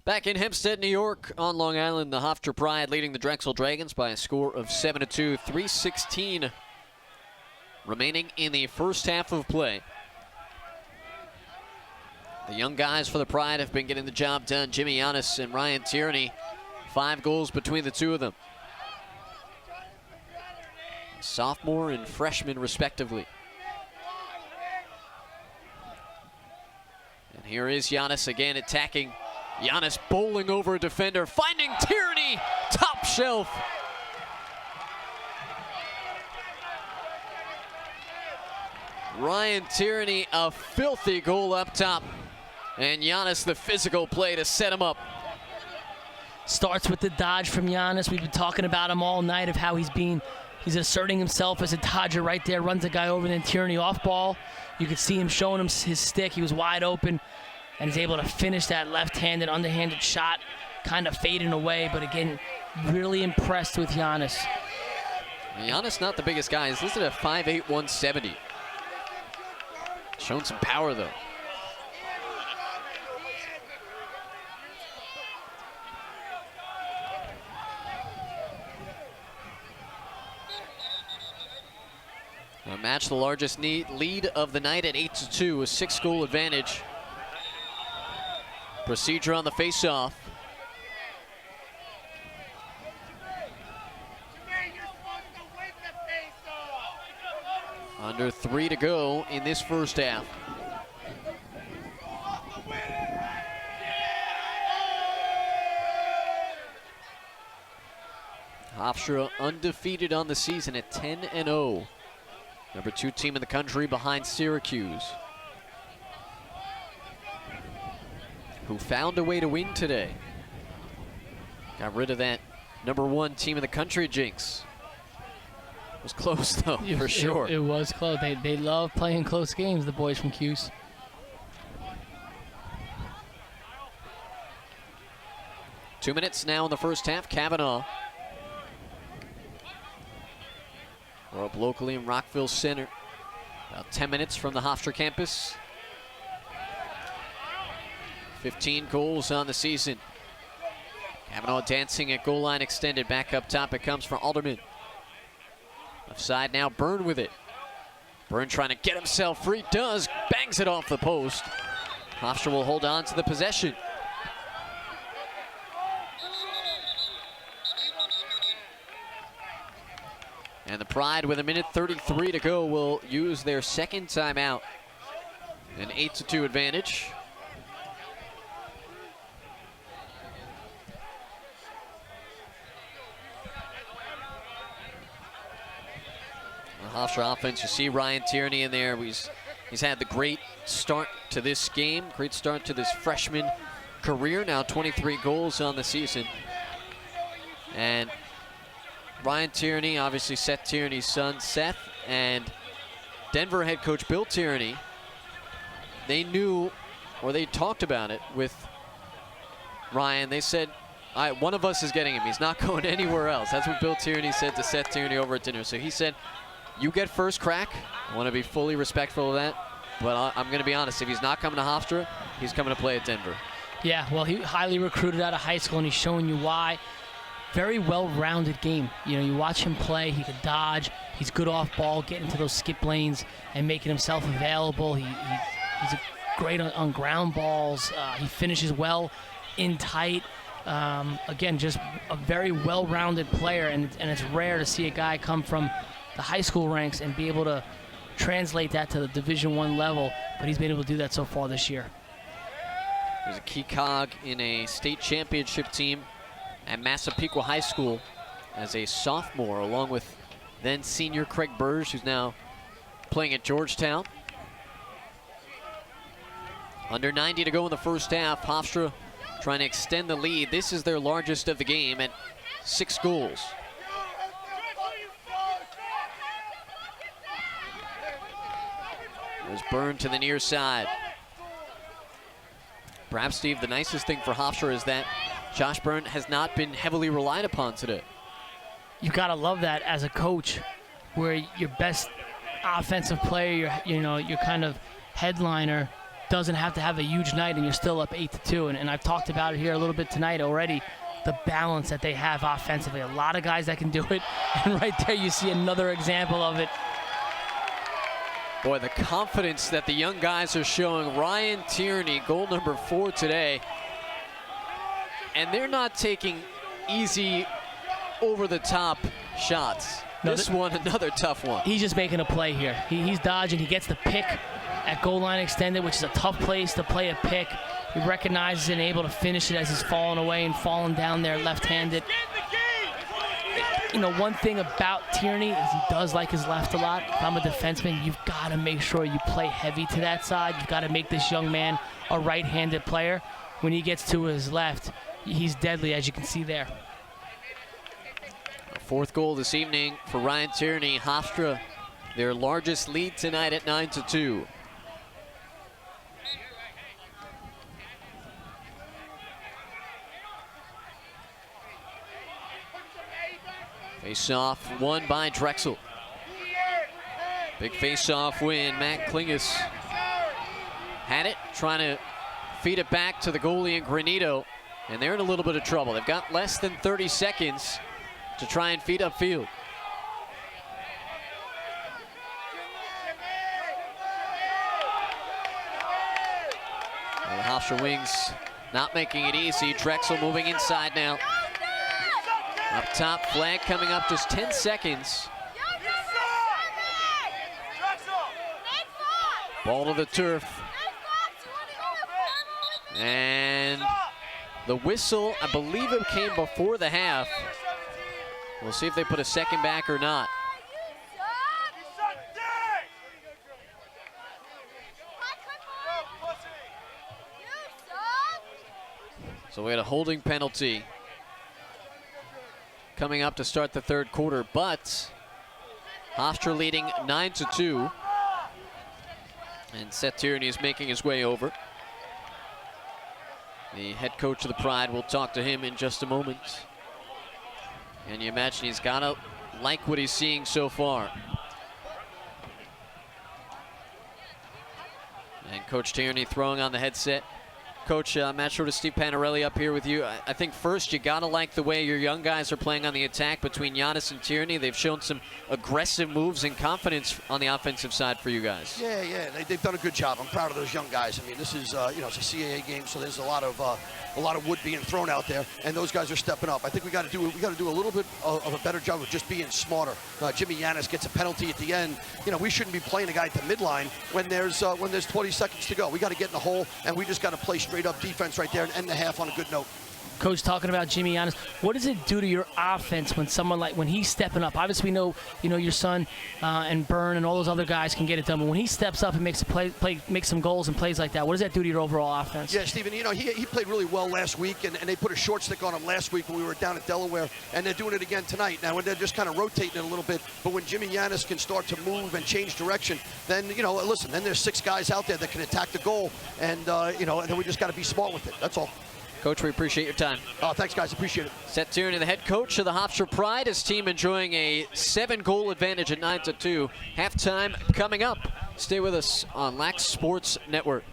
Back in Hempstead, New York, on Long Island, the Hofstra Pride leading the Drexel Dragons by a score of 7-2, 3:16 remaining in the first half of play. The young guys for the Pride have been getting the job done. Jimmy Giannis and Ryan Tierney, 5 goals between the two of them. Sophomore and freshman respectively. And here is Giannis again attacking. Giannis bowling over a defender, finding Tierney, top shelf. Ryan Tierney, a filthy goal up top. And Giannis, the physical play to set him up. Starts with the dodge from Giannis. We've been talking about him all night of how he's asserting himself as a dodger right there. Runs a guy over, then Tierney off ball. You could see him showing him his stick. He was wide open and is able to finish that left-handed, underhanded shot, kind of fading away. But again, really impressed with Giannis. Giannis not the biggest guy. He's listed at 5'8", 170. Shown some power though. A match the largest lead of the night at 8-2, a 6-goal advantage. Procedure on the face-off. Under 3 to go in this first half. Hofstra undefeated on the season at 10-0. Number 2 team in the country behind Syracuse, who found a way to win today. Got rid of that number 1 team in the country jinx. It was close though, for sure. It was close. They love playing close games, the boys from Cuse. Two minutes now in the first half. Kavanaugh. We're up locally in Rockville Center. About 10 minutes from the Hofstra campus. 15 goals on the season. Kavanaugh dancing at goal line extended. Back up top it comes for Alderman. Left side now, Byrne with it. Byrne trying to get himself free. Does. Bangs it off the post. Hofstra will hold on to the possession. And the Pride, with 1:33 to go, will use their second timeout. An 8-2 advantage. The Hofstra offense, you see Ryan Tierney in there. He's had the great start to this game, great start to this freshman career. Now 23 goals on the season. And Ryan Tierney, obviously Seth Tierney's son, Seth, and Denver head coach Bill Tierney, they knew, or they talked about it with Ryan. They said, one of us is getting him. He's not going anywhere else. That's what Bill Tierney said to Seth Tierney over at dinner. So he said, you get first crack. I want to be fully respectful of that. But I'm going to be honest, if he's not coming to Hofstra, he's coming to play at Denver. Yeah, well, he highly recruited out of high school, and he's showing you why. Very well-rounded game. You know, you watch him play, he could dodge, he's good off ball, getting to those skip lanes and making himself available. He's great on ground balls. He finishes well in tight. Again, just a very well-rounded player, and it's rare to see a guy come from the high school ranks and be able to translate that to the Division I level, but he's been able to do that so far this year. There's a key cog in a state championship team at Massapequa High School as a sophomore, along with then senior Craig Burge, who's now playing at Georgetown. Under 90 to go in the first half. Hofstra trying to extend the lead. This is their largest of the game at 6 goals. There's Byrne to the near side. Perhaps, Steve, the nicest thing for Hofstra is that Josh Byrne has not been heavily relied upon today. You gotta love that as a coach, where your best offensive player, your kind of headliner, doesn't have to have a huge night, and you're still up 8-2. And I've talked about it here a little bit tonight already. The balance that they have offensively, a lot of guys that can do it, and right there you see another example of it. Boy, the confidence that the young guys are showing. Ryan Tierney, goal number 4 today. And they're not taking easy, over-the-top shots. No, this one, another tough one. He's just making a play here. He's dodging. He gets the pick at goal line extended, which is a tough place to play a pick. He recognizes it and able to finish it as he's falling away and falling down there left-handed. You know, one thing about Tierney is he does like his left a lot. If I'm a defenseman, you've got to make sure you play heavy to that side. You've got to make this young man a right-handed player. When he gets to his left, he's deadly, as you can see there. 4th goal this evening for Ryan Tierney. Hofstra, their largest lead tonight at 9-2. Face-off won by Drexel. Big face-off win. Matt Klingus had it, trying to feed it back to the goalie in Granito, and they're in a little bit of trouble. They've got less than 30 seconds to try and feed upfield. Well, the Hofstra wings not making it easy. Drexel moving inside now. Up top, flag coming up, just 10 seconds. Ball to the turf. And the whistle, I believe it came before the half. We'll see if they put a second back or not. So we had a holding penalty coming up to start the 3rd quarter, but Hofstra leading 9-2. And Seth Tierney is making his way over. The head coach of the Pride, will talk to him in just a moment. And you imagine he's gotta like what he's seeing so far. And Coach Tierney throwing on the headset. Coach, Matt Schroeder, Steve Panarelli up here with you. I think first you gotta like the way your young guys are playing on the attack between Giannis and Tierney. They've shown some aggressive moves and confidence on the offensive side for you guys. Yeah, they've done a good job. I'm proud of those young guys. I mean, this is you know, it's a CAA game, so there's a lot of wood being thrown out there, and those guys are stepping up. I think we got to do a little bit of a better job of just being smarter. Jimmy Giannis gets a penalty at the end. You know, we shouldn't be playing a guy at the midline when there's 20 seconds to go. We got to get in the hole, and we just got to play straight up defense right there and end the half on a good note. Coach, talking about Jimmy Giannis, what does it do to your offense when someone like, when he's stepping up? Obviously, we know, you know, your son and Byrne and all those other guys can get it done, but when he steps up and makes makes some goals and plays like that, what does that do to your overall offense? Yeah, Stephen, you know, he played really well last week, and they put a short stick on him last week when we were down at Delaware, and they're doing it again tonight. Now, when they're just kind of rotating it a little bit, but when Jimmy Giannis can start to move and change direction, then, you know, listen, then there's 6 guys out there that can attack the goal, and, you know, and then we just got to be smart with it. That's all. Coach, we appreciate your time. Oh, thanks, guys. Appreciate it. Seth Tierney, the head coach of the Hofstra Pride, his team enjoying a 7-goal advantage at 9-2. Halftime coming up. Stay with us on Lax Sports Network.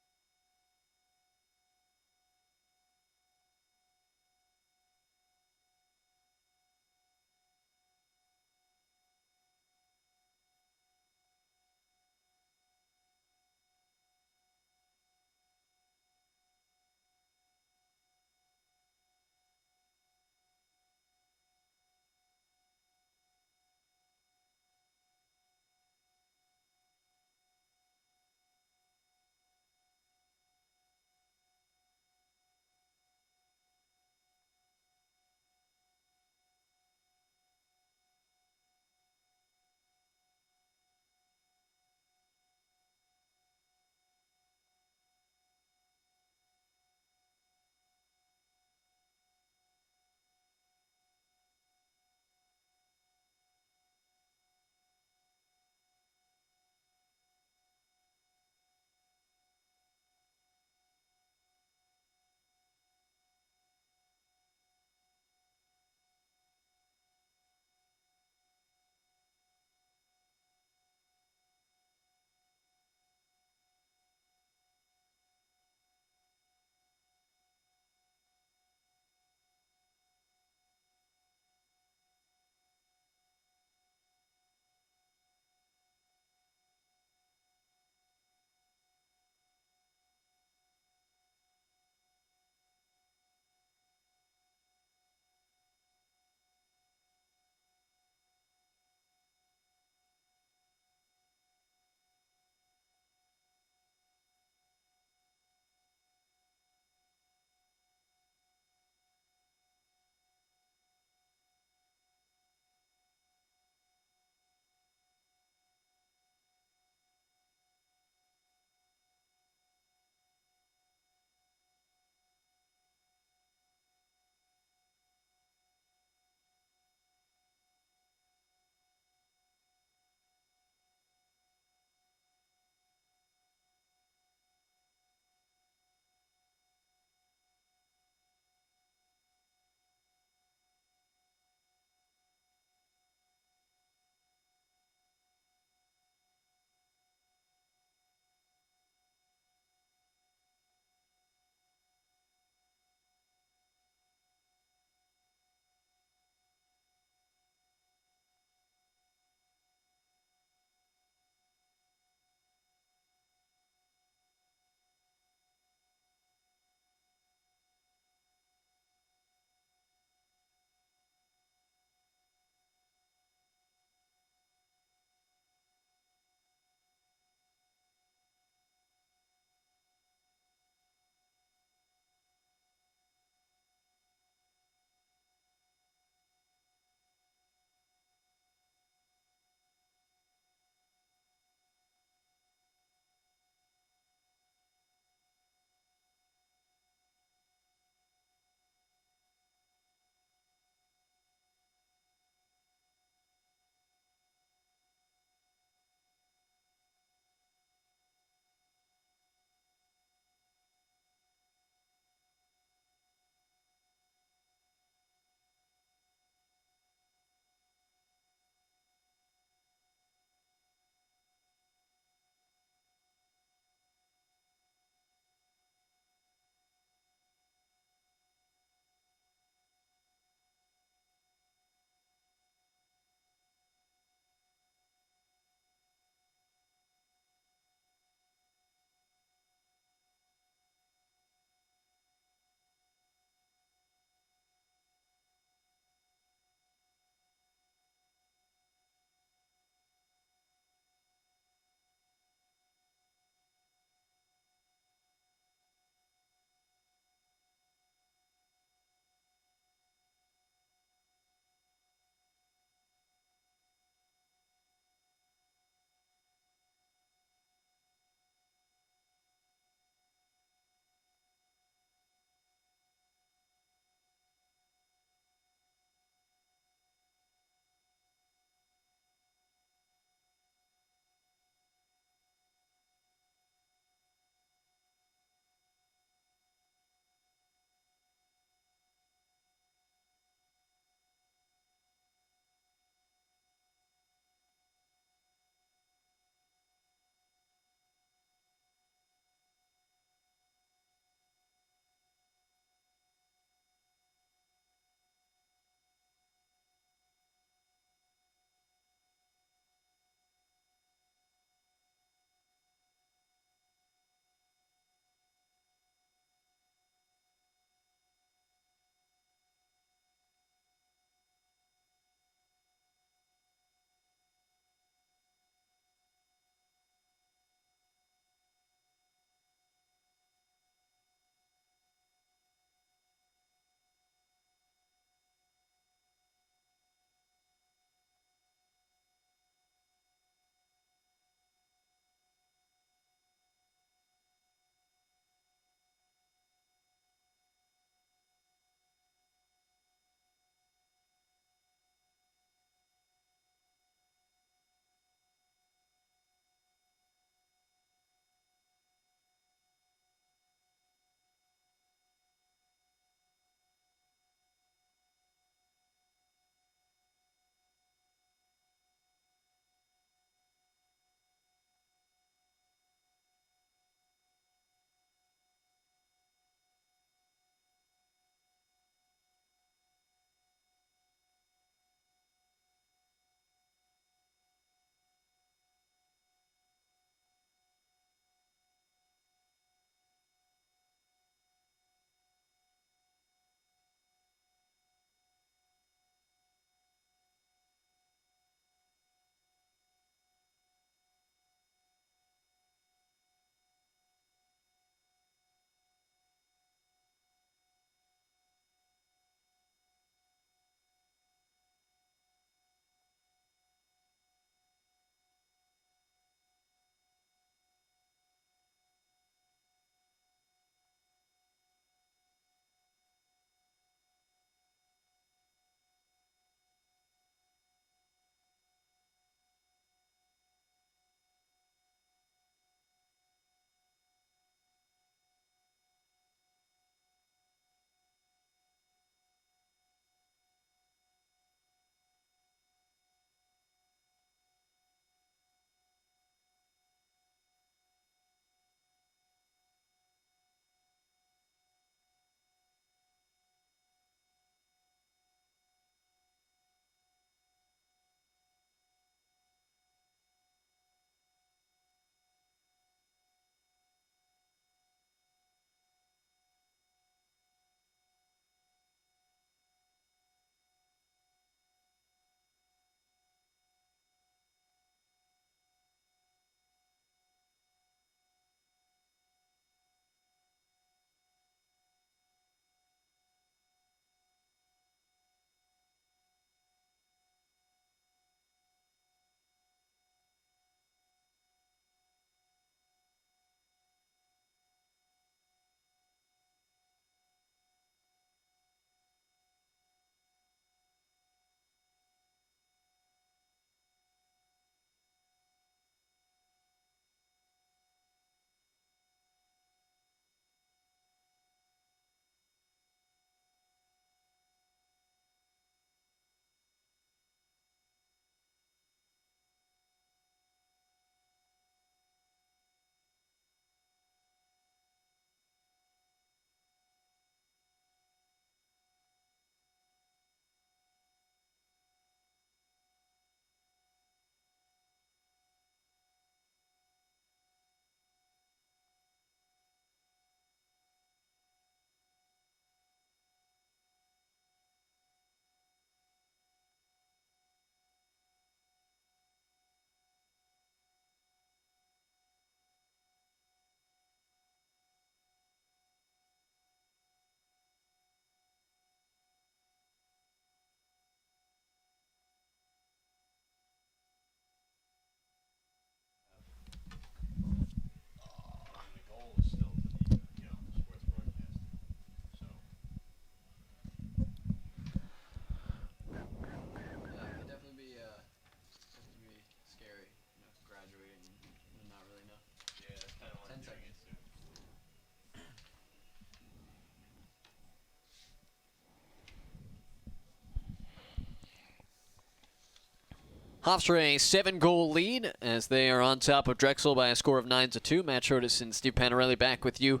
Hofstra a 7-goal lead as they are on top of Drexel by a score of 9-2. Matt Schroeder and Steve Panarelli back with you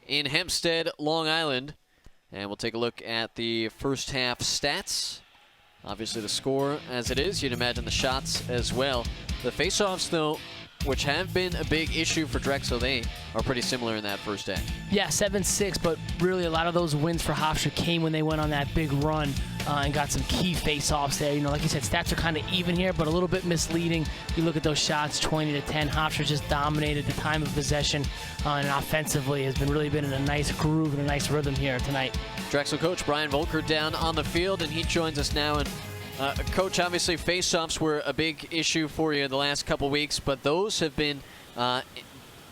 in Hempstead, Long Island. And we'll take a look at the first half stats. Obviously the score as it is. You'd imagine the shots as well. The face-offs, though, which have been a big issue for Drexel, they are pretty similar in that first half. Yeah, 7-6, but really a lot of those wins for Hofstra came when they went on that big run and got some key face-offs there. You know, like you said, stats are kind of even here, but a little bit misleading. You look at those shots, 20-10. Hofstra just dominated the time of possession and offensively has really been in a nice groove and a nice rhythm here tonight. Drexel coach Brian Volker down on the field, and he joins us now. And Coach, obviously face-offs were a big issue for you in the last couple weeks, but those have been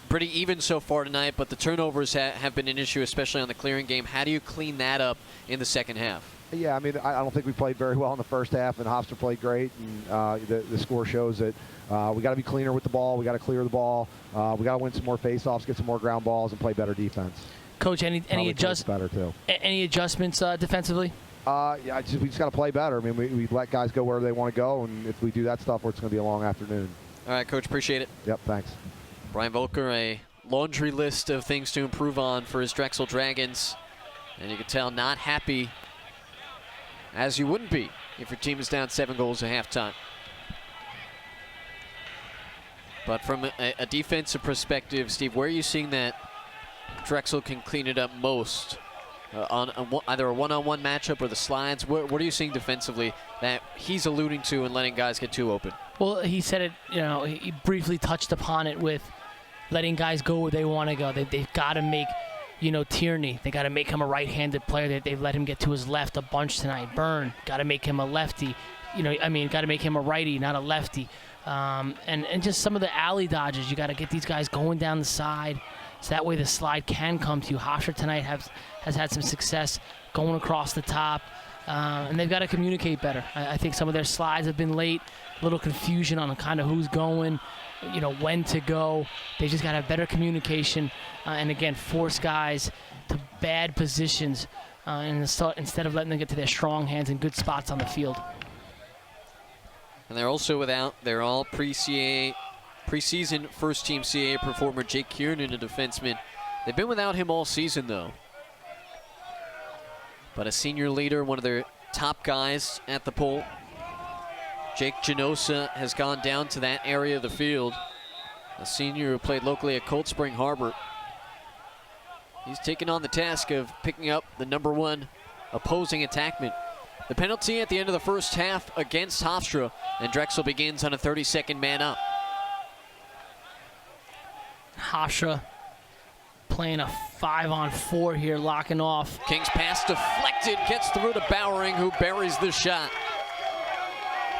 pretty even so far tonight, but the turnovers have been an issue, especially on the clearing game. How do you clean that up in the second half? Yeah, I mean, I don't think we played very well in the first half, and Hofstra played great, and the score shows that we got to be cleaner with the ball, we got to clear the ball, we got to win some more face-offs, get some more ground balls, and play better defense. Coach, any better too. Any adjustments defensively? Yeah, we just got to play better. I mean, we let guys go wherever they want to go, and if we do that stuff, it's going to be a long afternoon. All right, Coach, appreciate it. Yep, thanks. Brian Volker, a laundry list of things to improve on for his Drexel Dragons, and you can tell not happy, as you wouldn't be if your team is down 7 goals at halftime. But from a defensive perspective, Steve, where are you seeing that Drexel can clean it up most? On either a one-on-one matchup or the slides? What are you seeing defensively that he's alluding to and letting guys get too open? Well, he said it, you know, he briefly touched upon it with letting guys go where they want to go. They've got to make, you know, Tierney, they got to make him a right-handed player. They've let him get to his left a bunch tonight. Byrne, got to make him a lefty. You know, I mean, got to make him a righty, not a lefty. And just some of the alley dodges, you got to get these guys going down the side, so that way the slide can come to you. Hofstra tonight has had some success going across the top, and they've got to communicate better. I think some of their slides have been late, a little confusion on kind of who's going, you know, when to go. They just got to have better communication, and again, force guys to bad positions and instead of letting them get to their strong hands and good spots on the field. And they're also without their all preseason first-team CAA performer Jake Kiernan, a defenseman. They've been without him all season, though. But a senior leader, one of their top guys at the pole, Jake Genosa, has gone down to that area of the field. A senior who played locally at Cold Spring Harbor. He's taken on the task of picking up the #1 opposing attackman. The penalty at the end of the first half against Hofstra, and Drexel begins on a 30-second man up. Hofstra playing a 5-on-4 here, locking off. King's pass deflected, gets through to Bowering, who buries the shot.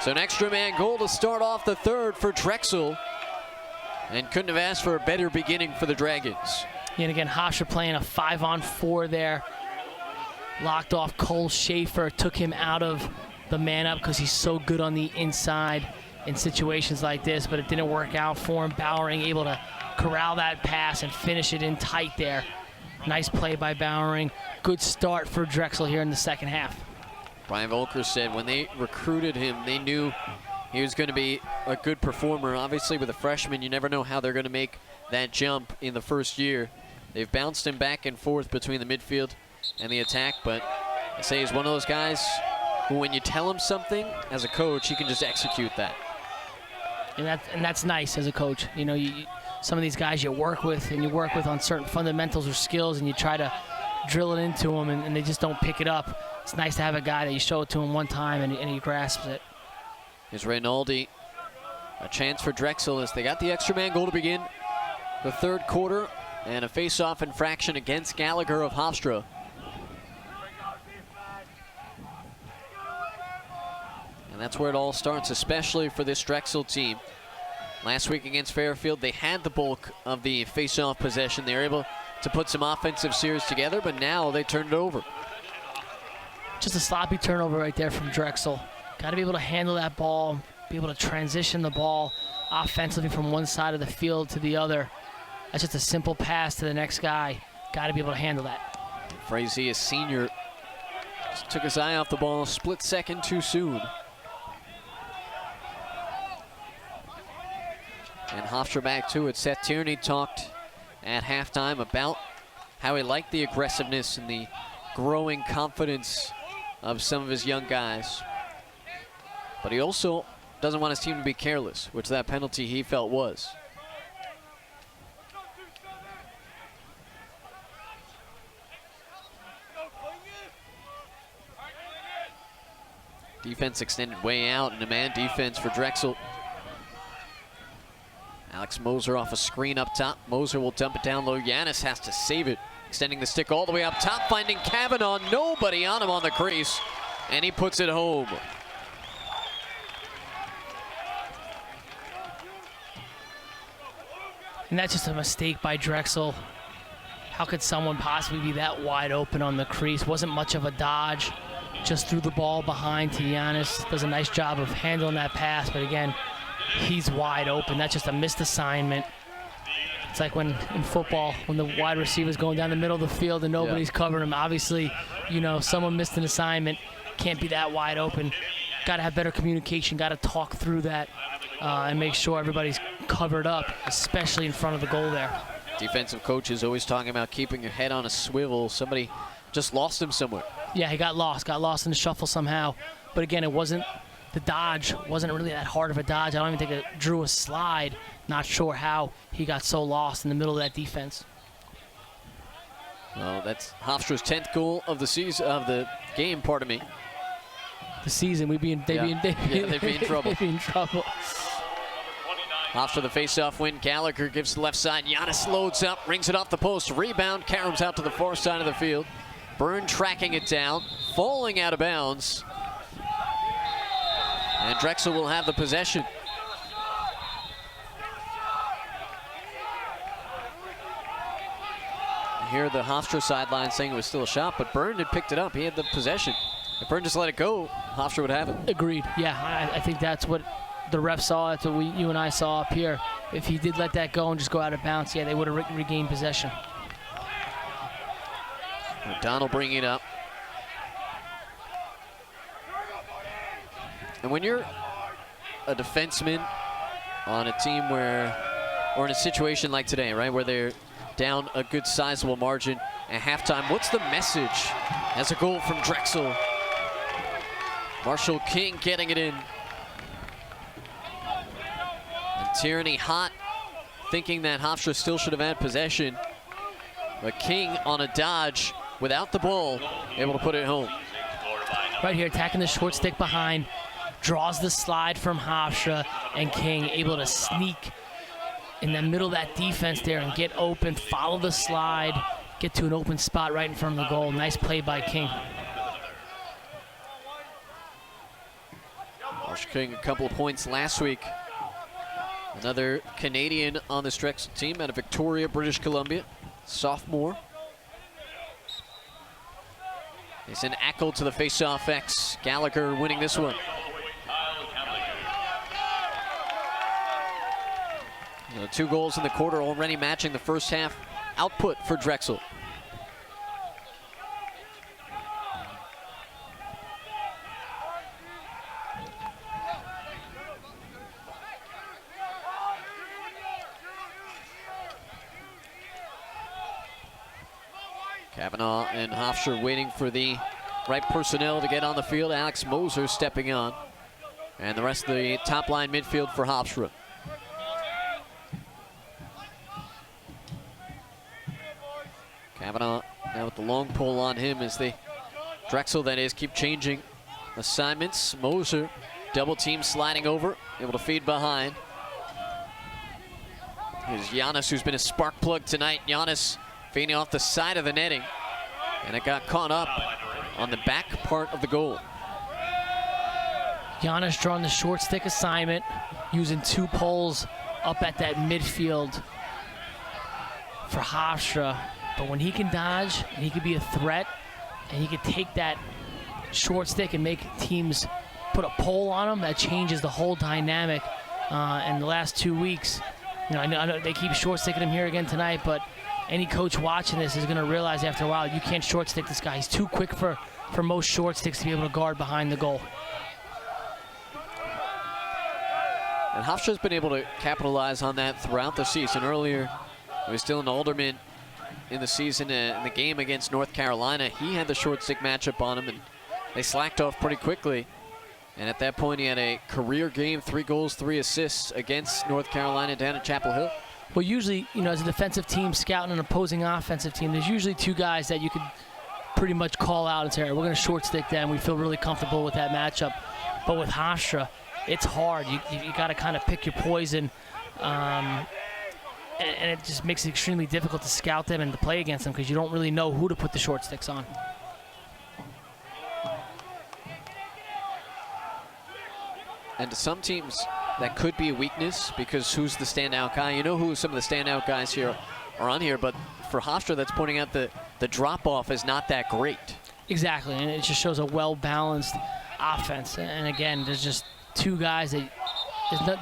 So an extra man goal to start off the third for Drexel, and couldn't have asked for a better beginning for the Dragons. And again, Hofstra playing a 5-on-4 there. Locked off Cole Schaefer, took him out of the man up because he's so good on the inside in situations like this, but it didn't work out for him. Bowering able to corral that pass and finish it in tight there. Nice play by Bowering. Good start for Drexel here in the second half. Brian Volker said when they recruited him, they knew he was going to be a good performer. Obviously, with a freshman, you never know how they're going to make that jump in the first year. They've bounced him back and forth between the midfield and the attack, but I say he's one of those guys who, when you tell him something as a coach, he can just execute that. And that's nice as a coach. You know, some of these guys you work with on certain fundamentals or skills, and you try to drill it into them, and they just don't pick it up. It's nice to have a guy that you show it to him one time and he grasps it. Here's Reynaldi. A chance for Drexel as they got the extra man goal to begin the third quarter, and a face-off infraction against Gallagher of Hofstra. And that's where it all starts, especially for this Drexel team. Last week against Fairfield, they had the bulk of the face-off possession. They were able to put some offensive series together, but now they turned it over. Just a sloppy turnover right there from Drexel. Got to be able to handle that ball, be able to transition the ball offensively from one side of the field to the other. That's just a simple pass to the next guy. Got to be able to handle that. Frazee, a senior, just took his eye off the ball, split second too soon. And Hofstra back to it. Seth Tierney talked at halftime about how he liked the aggressiveness and the growing confidence of some of his young guys. But he also doesn't want his team to be careless, which that penalty he felt was. Defense extended way out, and a man defense for Drexel. Alex Moser off a screen up top. Moser will dump it down low. Giannis has to save it. Extending the stick all the way up top, finding Kavanaugh. Nobody on him on the crease, and he puts it home. And that's just a mistake by Drexel. How could someone possibly be that wide open on the crease? Wasn't much of a dodge. Just threw the ball behind to Giannis. Does a nice job of handling that pass, but again, he's wide open. That's just a missed assignment. It's like when in football, when the wide receiver's going down the middle of the field and nobody's covering him. Obviously, you know, someone missed an assignment. Can't be that wide open. Got to have better communication. Got to talk through that and make sure everybody's covered up, especially in front of the goal there. Defensive coaches always talking about keeping your head on a swivel. Somebody just lost him somewhere. Yeah, he got lost in the shuffle somehow. But again, it wasn't, the dodge wasn't really that hard of a dodge. I don't even think it drew a slide. Not sure how he got so lost in the middle of that defense. Well, that's Hofstra's 10th goal of the season, of the game, pardon me. The season, they'd be in trouble. They'd be in trouble. Hofstra the face-off win. Gallagher gives the left side. Giannis loads up, rings it off the post. Rebound, Karams out to the far side of the field. Byrne tracking it down, falling out of bounds. And Drexel will have the possession. I hear the Hofstra sideline saying it was still a shot, but Byrne had picked it up. He had the possession. If Byrne just let it go, Hofstra would have it. Agreed. Yeah, I think that's what the ref saw. That's what you and I saw up here. If he did let that go and just go out of bounds, yeah, they would have regained possession. O'Donnell bringing it up. And when you're a defenseman on a team where, or in a situation like today, right, where they're down a good sizable margin at halftime, what's the message? As a goal from Drexel. Marshall King getting it in. And Tierney hot, thinking that Hofstra still should have had possession. But King on a dodge without the ball, able to put it home. Right here, attacking the short stick behind. Draws the slide from Hofstra, and King able to sneak in the middle of that defense there and get open, follow the slide, get to an open spot right in front of the goal. Nice play by King. Marshall King a couple of points last week. Another Canadian on this Drexel team out of Victoria, British Columbia. Sophomore. It's an Eckel to the face-off X. Gallagher winning this one. 2 goals in the quarter, already matching the first half output for Drexel. Kavanaugh and Hofstra waiting for the right personnel to get on the field. Alex Moser stepping on. And the rest of the top line midfield for Hofstra. Kavanaugh now with the long pull on him as they, Drexel that is, keep changing assignments. Moser, double team sliding over, able to feed behind. Here's Giannis, who's been a spark plug tonight. Giannis feeding off the side of the netting, and it got caught up on the back part of the goal. Giannis drawing the short stick assignment, using 2 poles up at that midfield for Hofstra. But when he can dodge, and he can be a threat, and he can take that short stick and make teams put a pole on him, that changes the whole dynamic. In the last 2 weeks, I know they keep short sticking him here again tonight, but any coach watching this is going to realize after a while you can't short stick this guy. He's too quick for most short sticks to be able to guard behind the goal. And Hofstra's been able to capitalize on that throughout the season. Earlier, it was still an Alderman in the season in the game against North Carolina. He had the short stick matchup on him, and they slacked off pretty quickly. And at that point, he had a career game, 3 goals, 3 assists against North Carolina down at Chapel Hill. Well, usually, you know, as a defensive team scouting an opposing offensive team, there's usually 2 guys that you could pretty much call out and say, all right, we're going to short stick them. We feel really comfortable with that matchup. But with Hofstra, it's hard. You got to kind of pick your poison. And it just makes it extremely difficult to scout them and to play against them because you don't really know who to put the short sticks on. And to some teams, that could be a weakness because who's the standout guy? You know who some of the standout guys here are on here, but for Hofstra, that's pointing out that the drop-off is not that great. Exactly, and it just shows a well-balanced offense. And again, there's just 2 guys that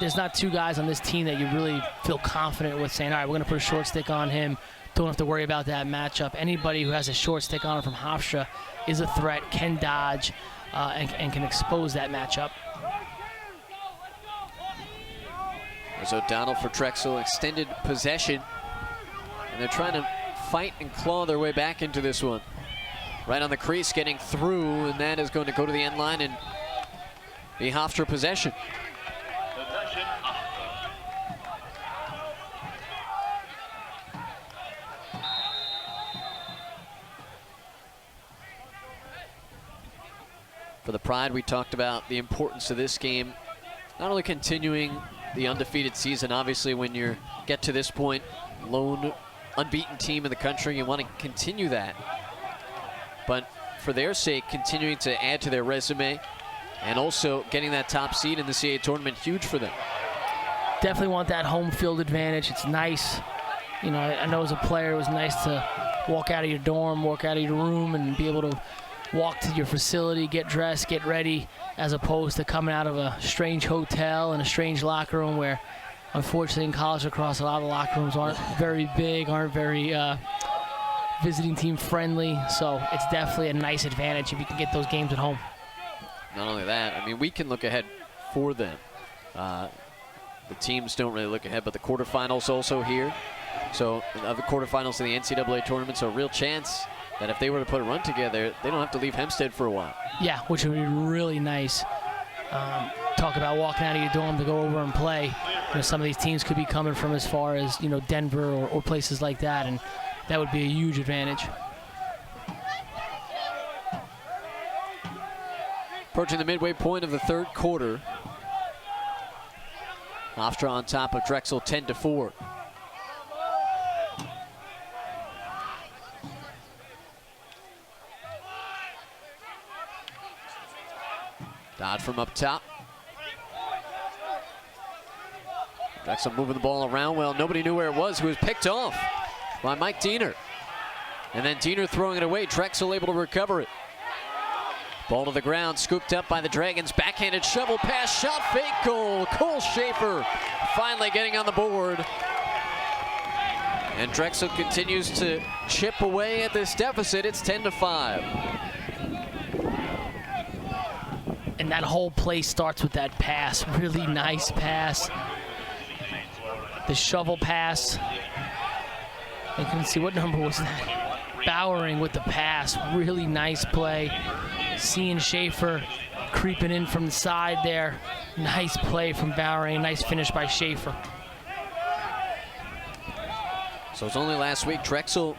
there's not 2 guys on this team that you really feel confident with saying, all right, we're going to put a short stick on him. Don't have to worry about that matchup. Anybody who has a short stick on him from Hofstra is a threat, can dodge, and can expose that matchup. There's O'Donnell for Drexel, extended possession. And they're trying to fight and claw their way back into this one. Right on the crease, getting through, and that is going to go to the end line and be Hofstra possession. For the Pride, we talked about the importance of this game, not only continuing the undefeated season. Obviously, when you get to this point, lone unbeaten team in the country, you want to continue that. But for their sake, continuing to add to their resume and also getting that top seed in the CAA tournament, huge for them. Definitely want that home field advantage. It's nice. You know, I know as a player it was nice to walk out of your dorm, walk out of your room, and be able to walk to your facility, get dressed, get ready, as opposed to coming out of a strange hotel and a strange locker room where, unfortunately, in college lacrosse, a lot of the locker rooms aren't very big, aren't very visiting team friendly. So it's definitely a nice advantage if you can get those games at home. Not only that, I mean, we can look ahead for them. The teams don't really look ahead, but the quarterfinals also here. So the quarterfinals of the NCAA tournament, so a real chance that if they were to put a run together, they don't have to leave Hempstead for a while. Yeah, which would be really nice. Talk about walking out of your dorm to go over and play. You know, some of these teams could be coming from as far as, you know, Denver or places like that, and that would be a huge advantage. Approaching the midway point of the 3rd quarter. Hofstra on top of Drexel 10-4. Dodd from up top. Drexel moving the ball around well. Nobody knew where it was. Who was picked off by Mike Diener. And then Diener throwing it away. Drexel able to recover it. Ball to the ground, scooped up by the Dragons. Backhanded shovel pass, shot fake, goal. Cole Schaefer finally getting on the board. And Drexel continues to chip away at this deficit. It's 10-5. And that whole play starts with that pass. Really nice pass. The shovel pass. I couldn't see what number was that. Bowering with the pass. Really nice play. Seeing Schaefer creeping in from the side there. Nice play from Bowering. Nice finish by Schaefer. So it's only last week Drexel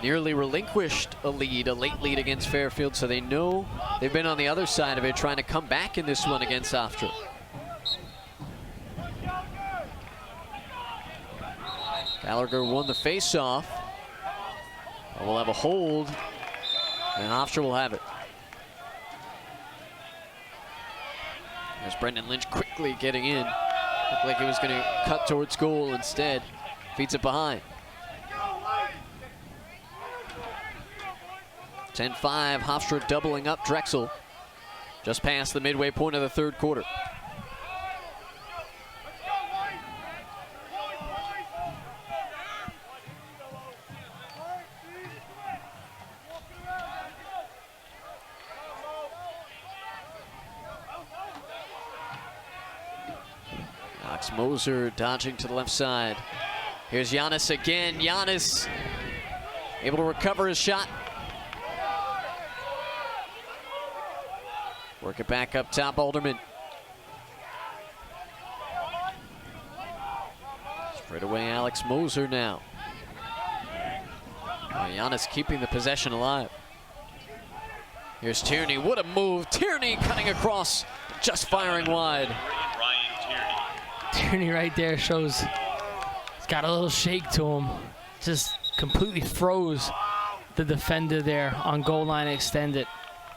nearly relinquished a late lead against Fairfield, so they know they've been on the other side of it, trying to come back in this one against Hofstra. Gallagher won the face-off. We'll have a hold, and Hofstra will have it. As Brendan Lynch quickly getting in. Looked like he was going to cut towards goal, instead feeds it behind. 10-5, Hofstra doubling up Drexel just past the midway point of the 3rd quarter. Alex Moser dodging to the left side. Here's Giannis again. Giannis able to recover his shot. Work it back up top, Alderman. Straight away, Alex Moser now. Giannis keeping the possession alive. Here's Tierney. What a move. Tierney cutting across, just firing wide. Tierney right there shows he's got a little shake to him. Just completely froze the defender there on goal line extended.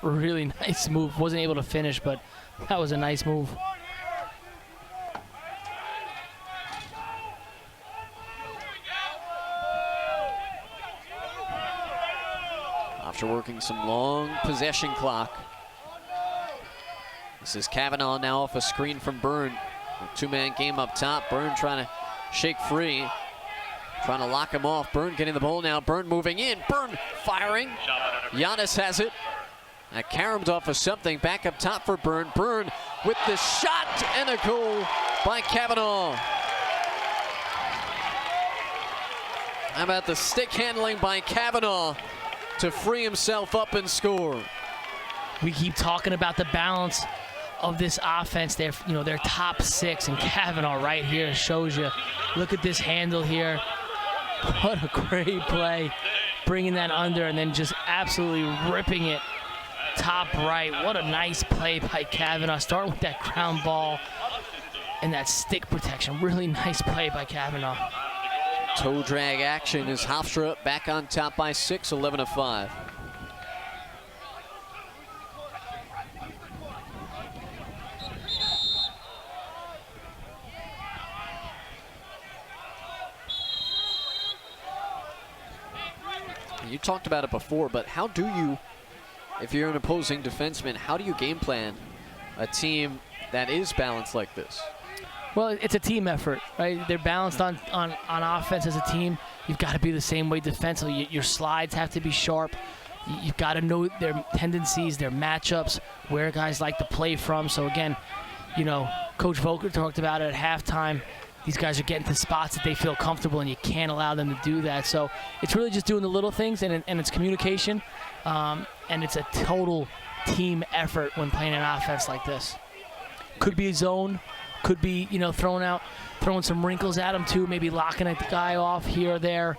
Really nice move. Wasn't able to finish, but that was a nice move. After working some long possession clock. This is Kavanaugh now off a screen from Byrne. Two-man game up top. Byrne trying to shake free. Trying to lock him off. Byrne getting the ball now. Byrne moving in. Byrne firing. Giannis has it. Caromed off of something. Back up top for Byrne. Byrne with the shot and a goal by Kavanaugh. How about the stick handling by Kavanaugh to free himself up and score? We keep talking about the balance of this offense. They're, they're top six, and Kavanaugh right here shows you. Look at this handle here. What a great play. Bringing that under and then just absolutely ripping it top right. What a nice play by Kavanaugh. Starting with that ground ball and that stick protection. Really nice play by Kavanaugh. Toe drag action as Hofstra back on top by 6, 11-5. You talked about it before, but how do you, if you're an opposing defenseman, how do you game plan a team that is balanced like this? Well, it's a team effort, right? They're balanced on offense as a team. You've got to be the same way defensively. Your slides have to be sharp. You've got to know their tendencies, their matchups, where guys like to play from. So again, Coach Volker talked about it at halftime. These guys are getting to spots that they feel comfortable, and you can't allow them to do that. So it's really just doing the little things, and it's communication, and it's a total team effort when playing an offense like this. Could be a zone, could be throwing some wrinkles at them too, maybe locking a guy off here or there,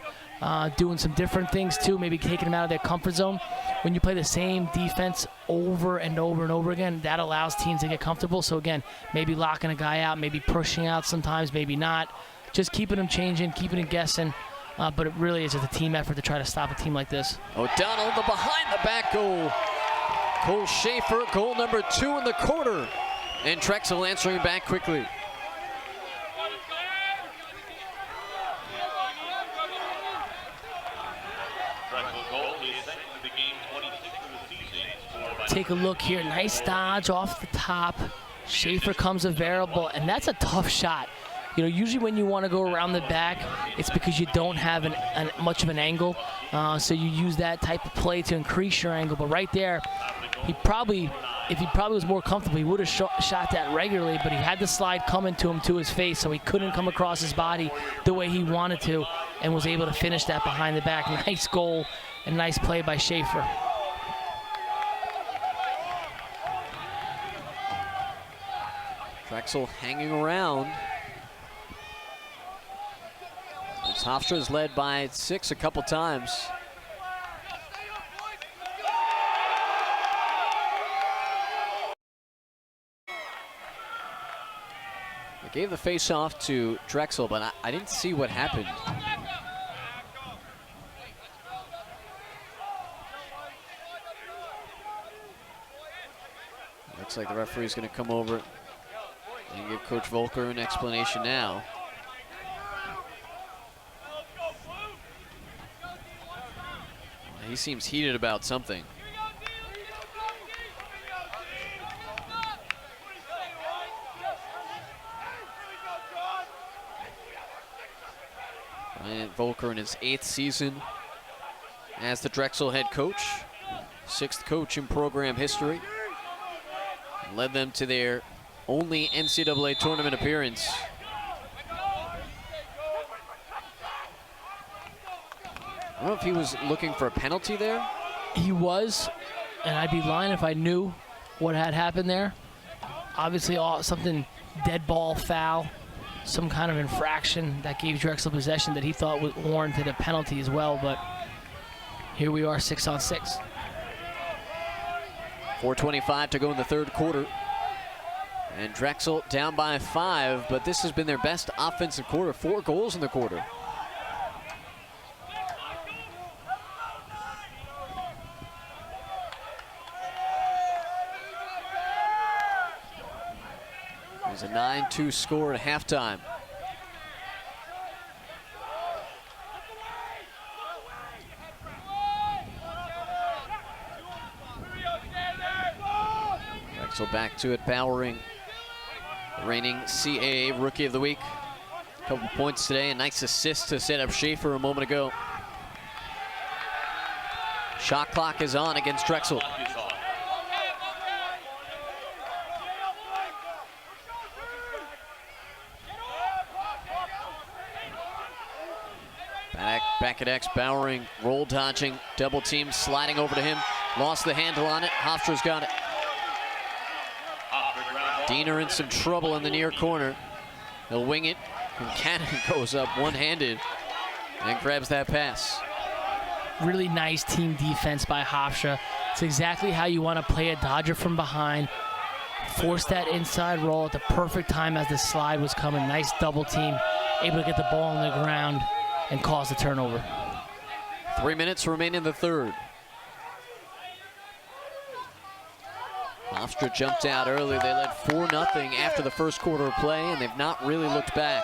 doing some different things too, maybe taking them out of their comfort zone. When you play the same defense over and over and over again, that allows teams to get comfortable. So again, maybe locking a guy out, maybe pushing out sometimes, maybe not. Just keeping them changing, keeping them guessing. But it really is just a team effort to try to stop a team like this. O'Donnell, the behind-the-back goal. Cole Schaefer, goal number 2 in the quarter. And Drexel answering back quickly. Take a look here. Nice dodge off the top. Schaefer comes available, and that's a tough shot. Usually when you want to go around the back, it's because you don't have much of an angle. So you use that type of play to increase your angle. But right there, if he probably was more comfortable, he would have shot that regularly, but he had the slide coming to him to his face, so he couldn't come across his body the way he wanted to, and was able to finish that behind the back. Nice goal and nice play by Schaefer. Drexel hanging around. As Hofstra is led by 6 a couple times. They gave the face-off to Drexel, but I didn't see what happened. Looks like the referee's going to come over and give Coach Volker an explanation now. He seems heated about something. Ryan Volker in his 8th season as the Drexel head coach, 6th coach in program history. Led them to their only NCAA tournament appearance don't know if he was looking for a penalty there. He was, and I'd be lying if I knew what had happened there. Obviously, something dead ball foul, some kind of infraction that gave Drexel possession that he thought was warranted a penalty as well, but here we are, 6-on-6. 4:25 to go in the third quarter. And Drexel down by 5, but this has been their best offensive quarter. 4 goals in the quarter. There's a 9-2 score at halftime. Drexel back to it, powering the reigning CAA Rookie of the Week. A couple points today, a nice assist to set up Schaefer a moment ago. Shot clock is on against Drexel. Back at X, Bowering, roll dodging, double team, sliding over to him. Lost the handle on it. Hofstra's got it. Diener in some trouble in the near corner. He'll wing it, and Cannon goes up one-handed and grabs that pass. Really nice team defense by Hofstra. It's exactly how you want to play a dodger from behind. Force that inside roll at the perfect time as the slide was coming. Nice double team, able to get the ball on the ground and cause the turnover. 3 minutes remain in the third. Hofstra jumped out early. They led 4-0 after the first quarter of play, and they've not really looked back.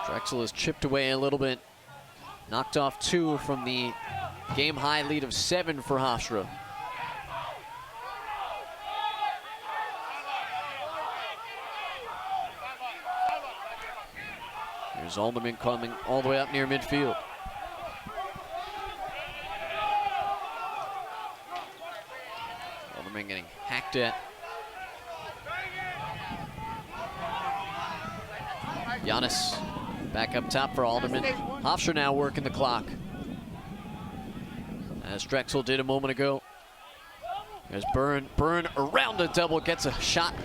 Drexel has chipped away a little bit. Knocked off 2 from the game-high lead of 7 for Hofstra. Here's Alderman coming all the way up near midfield. Alderman getting hacked at. Giannis back up top for Alderman. Hofstra now working the clock, as Drexel did a moment ago. There's Byrne around the double, gets a shot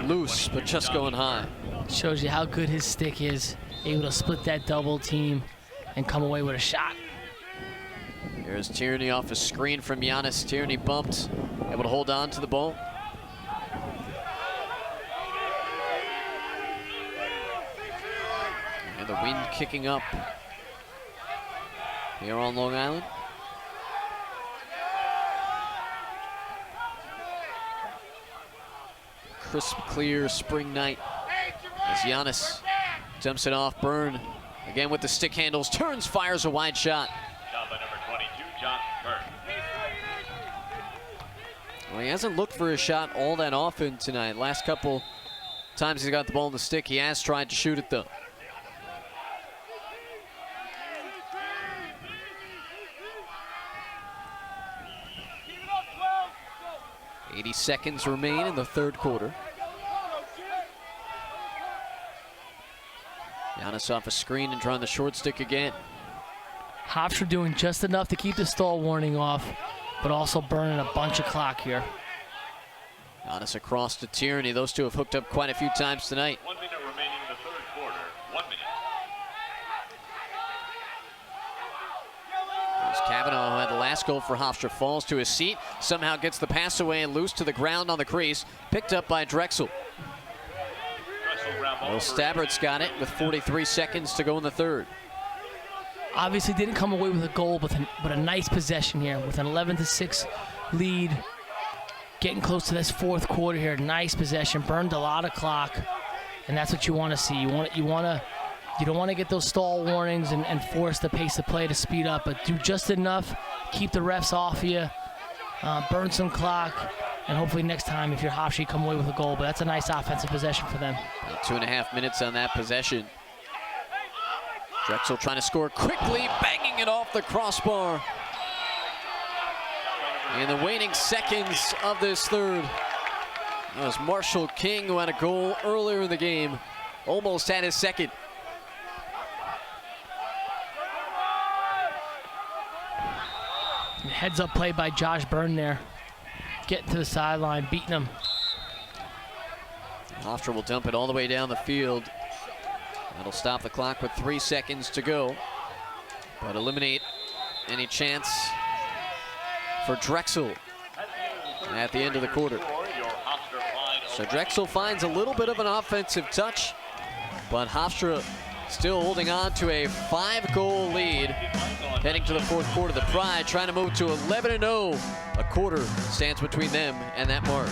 loose, but just going high. Shows you how good his stick is, able to split that double team and come away with a shot. Here's Tierney off a screen from Giannis. Tierney bumped, able to hold on to the ball. And the wind kicking up here on Long Island. Crisp, clear spring night as Giannis dumps it off. Byrne again with the stick handles, turns, fires a wide shot. Well, he hasn't looked for a shot all that often tonight. Last couple times he's got the ball in the stick, he has tried to shoot it though. .80 seconds remain in the third quarter. Giannis off a screen and drawing the short stick again. Hofstra doing just enough to keep the stall warning off, but also burning a bunch of clock here. Giannis across to Tierney. Those two have hooked up quite a few times tonight. 1 minute remaining in the third quarter. 1 minute. There's Cavanaugh, who had the last goal for Hofstra, falls to his seat, somehow gets the pass away and loose to the ground on the crease, picked up by Drexel. Well, Stabbert's got it with 43 seconds to go in the third. Obviously didn't come away with a goal, but a nice possession here with an 11-6 lead. Getting close to this fourth quarter here. Nice possession, burned a lot of clock, and that's what you want to see. You don't want to get those stall warnings and force the pace of play to speed up, but do just enough, keep the refs off you, burn some clock, and hopefully next time, if you're Hofstra, you come away with a goal. But that's a nice offensive possession for them. About 2.5 minutes on that possession. Drexel trying to score quickly, banging it off the crossbar. In the waning seconds of this third, that was Marshall King, who had a goal earlier in the game. Almost had his second. Heads up play by Josh Byrne there. Getting to the sideline, beating him. Hofstra will dump it all the way down the field. That'll stop the clock with 3 seconds to go, but eliminate any chance for Drexel at the end of the quarter. So Drexel finds a little bit of an offensive touch, but Hofstra still holding on to a 5-goal lead heading to the fourth quarter. The Pride trying to move to 11-0. A quarter stands between them and that mark.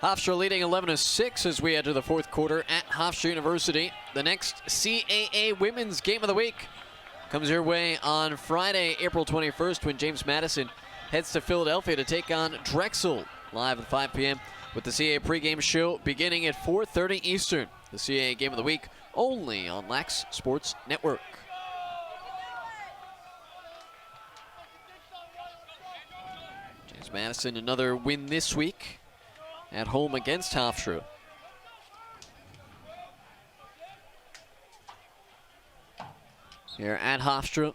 Hofstra leading 11-6 as we head to the fourth quarter at Hofstra University. The next CAA Women's Game of the Week comes your way on Friday, April 21st, when James Madison heads to Philadelphia to take on Drexel, live at 5 p.m. with the CAA pregame show beginning at 4:30 Eastern. The CAA Game of the Week only on Lax Sports Network. James Madison, another win this week at home against Hofstra. Here at Hofstra,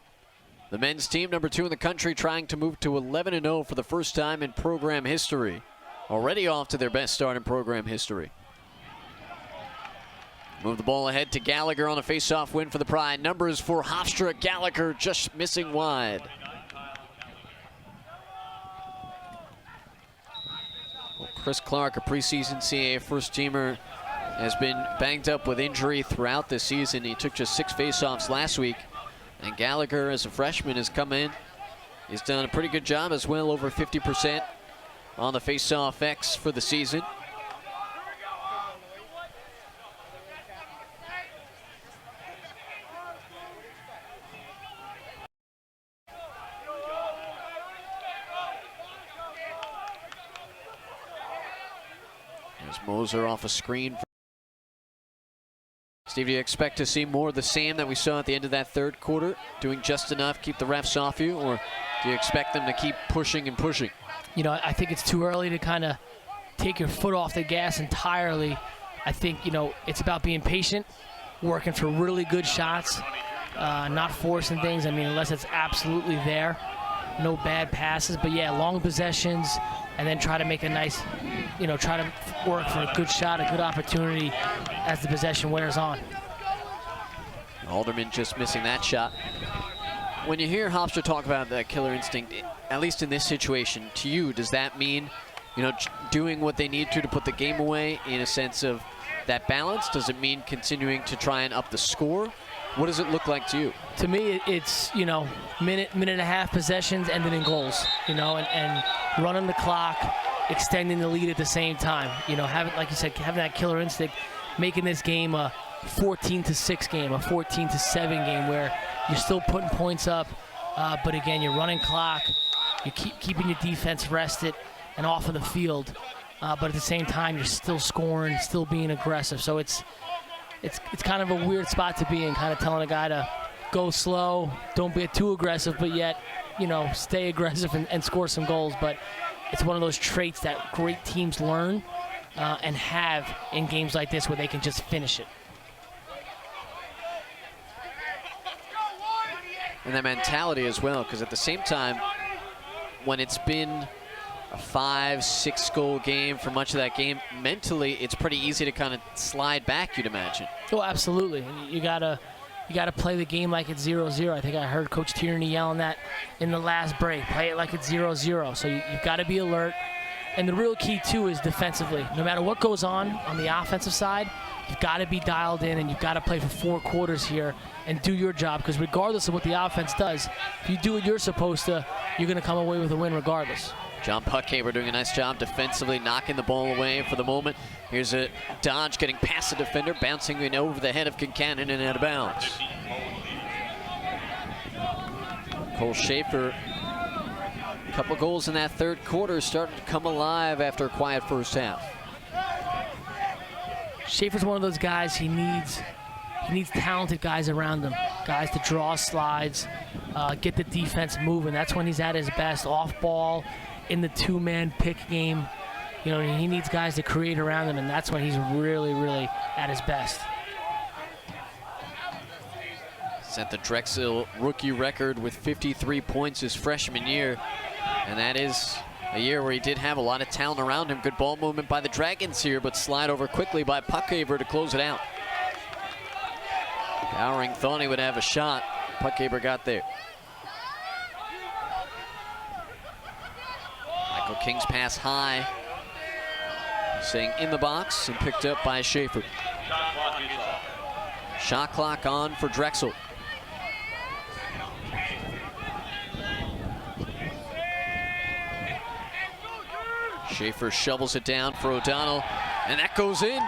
the men's team, number 2 in the country, trying to move to 11-0 for the first time in program history. Already off to their best start in program history. Move the ball ahead to Gallagher on a face-off win for the Pride. Numbers for Hofstra. Gallagher just missing wide. Chris Clark, a preseason CAA first-teamer, has been banged up with injury throughout this season. He took just 6 faceoffs last week. And Gallagher, as a freshman, has come in. He's done a pretty good job as well, over 50% on the faceoff X for the season. Moser off a screen. Steve, do you expect to see more of the same that we saw at the end of that third quarter? Doing just enough, keep the refs off you, or do you expect them to keep pushing and pushing? You know, I think it's too early to kind of take your foot off the gas entirely. I think, you know, it's about being patient, working for really good shots, not forcing things. I mean, unless it's absolutely there. No bad passes, but yeah, long possessions, and then try to make a nice, you know, try to work for a good shot, a good opportunity as the possession wears on. Alderman just missing that shot. When you hear Hofstra talk about that killer instinct, at least in this situation, to you, does that mean, you know, doing what they need to put the game away in a sense of that balance? Does it mean continuing to try and up the score? What does it look like to you? To me, it's, you know, minute and a half possessions ending in goals, you know, and running the clock, extending the lead at the same time. You know, having, like you said, having that killer instinct, making this game a 14-6 game, a 14-7 game where you're still putting points up, but again, you're running clock, you keeping your defense rested and off of the field, but at the same time, you're still scoring, still being aggressive. So it's kind of a weird spot to be in, kind of telling a guy to go slow, don't be too aggressive, but yet, you know, stay aggressive and score some goals. But it's one of those traits that great teams learn and have in games like this where they can just finish it. And that mentality as well, because at the same time, when it's been a 5-6 goal game for much of that game, mentally it's pretty easy to kind of slide back, you'd imagine. Oh, absolutely. You gotta play the game like it's 0-0. I think I heard Coach Tierney yelling that in the last break. Play it like it's 0-0. So you've got to be alert. And the real key too is defensively. No matter what goes on the offensive side, you've got to be dialed in, and you've got to play for 4 quarters here and do your job, because regardless of what the offense does, if you do what you're supposed to, you're going to come away with a win regardless. John Puckhaber doing a nice job defensively, knocking the ball away for the moment. Here's a dodge getting past the defender, bouncing in over the head of Kincannon and out of bounds. Cole Schaefer, a couple goals in that third quarter, starting to come alive after a quiet first half. Schaefer's one of those guys, he needs talented guys around him, guys to draw slides, get the defense moving. That's when he's at his best, off ball, in the 2-man pick game. You know, he needs guys to create around him, and that's when he's really, really at his best. Set the Drexel rookie record with 53 points his freshman year, and that is a year where he did have a lot of talent around him. Good ball movement by the Dragons here, but slide over quickly by Puckhaber to close it out. Bowering thought he would have a shot. Puckhaber got there. Michael King's pass high, staying in the box and picked up by Schaefer. Shot clock on for Drexel. Schaefer shovels it down for O'Donnell, and that goes in.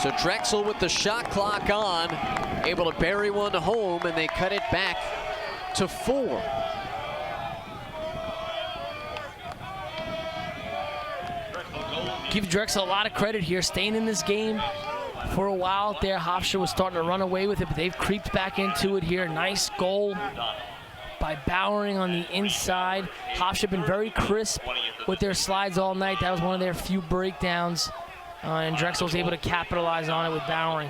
So Drexel with the shot clock on, able to bury one home, and they cut it back to 4. Give Drexel a lot of credit here, staying in this game for a while out there. Hofstra was starting to run away with it, but they've creeped back into it here. Nice goal by Bowering on the inside. Hofstra been very crisp with their slides all night. That was one of their few breakdowns, and Drexel was able to capitalize on it with Bowering.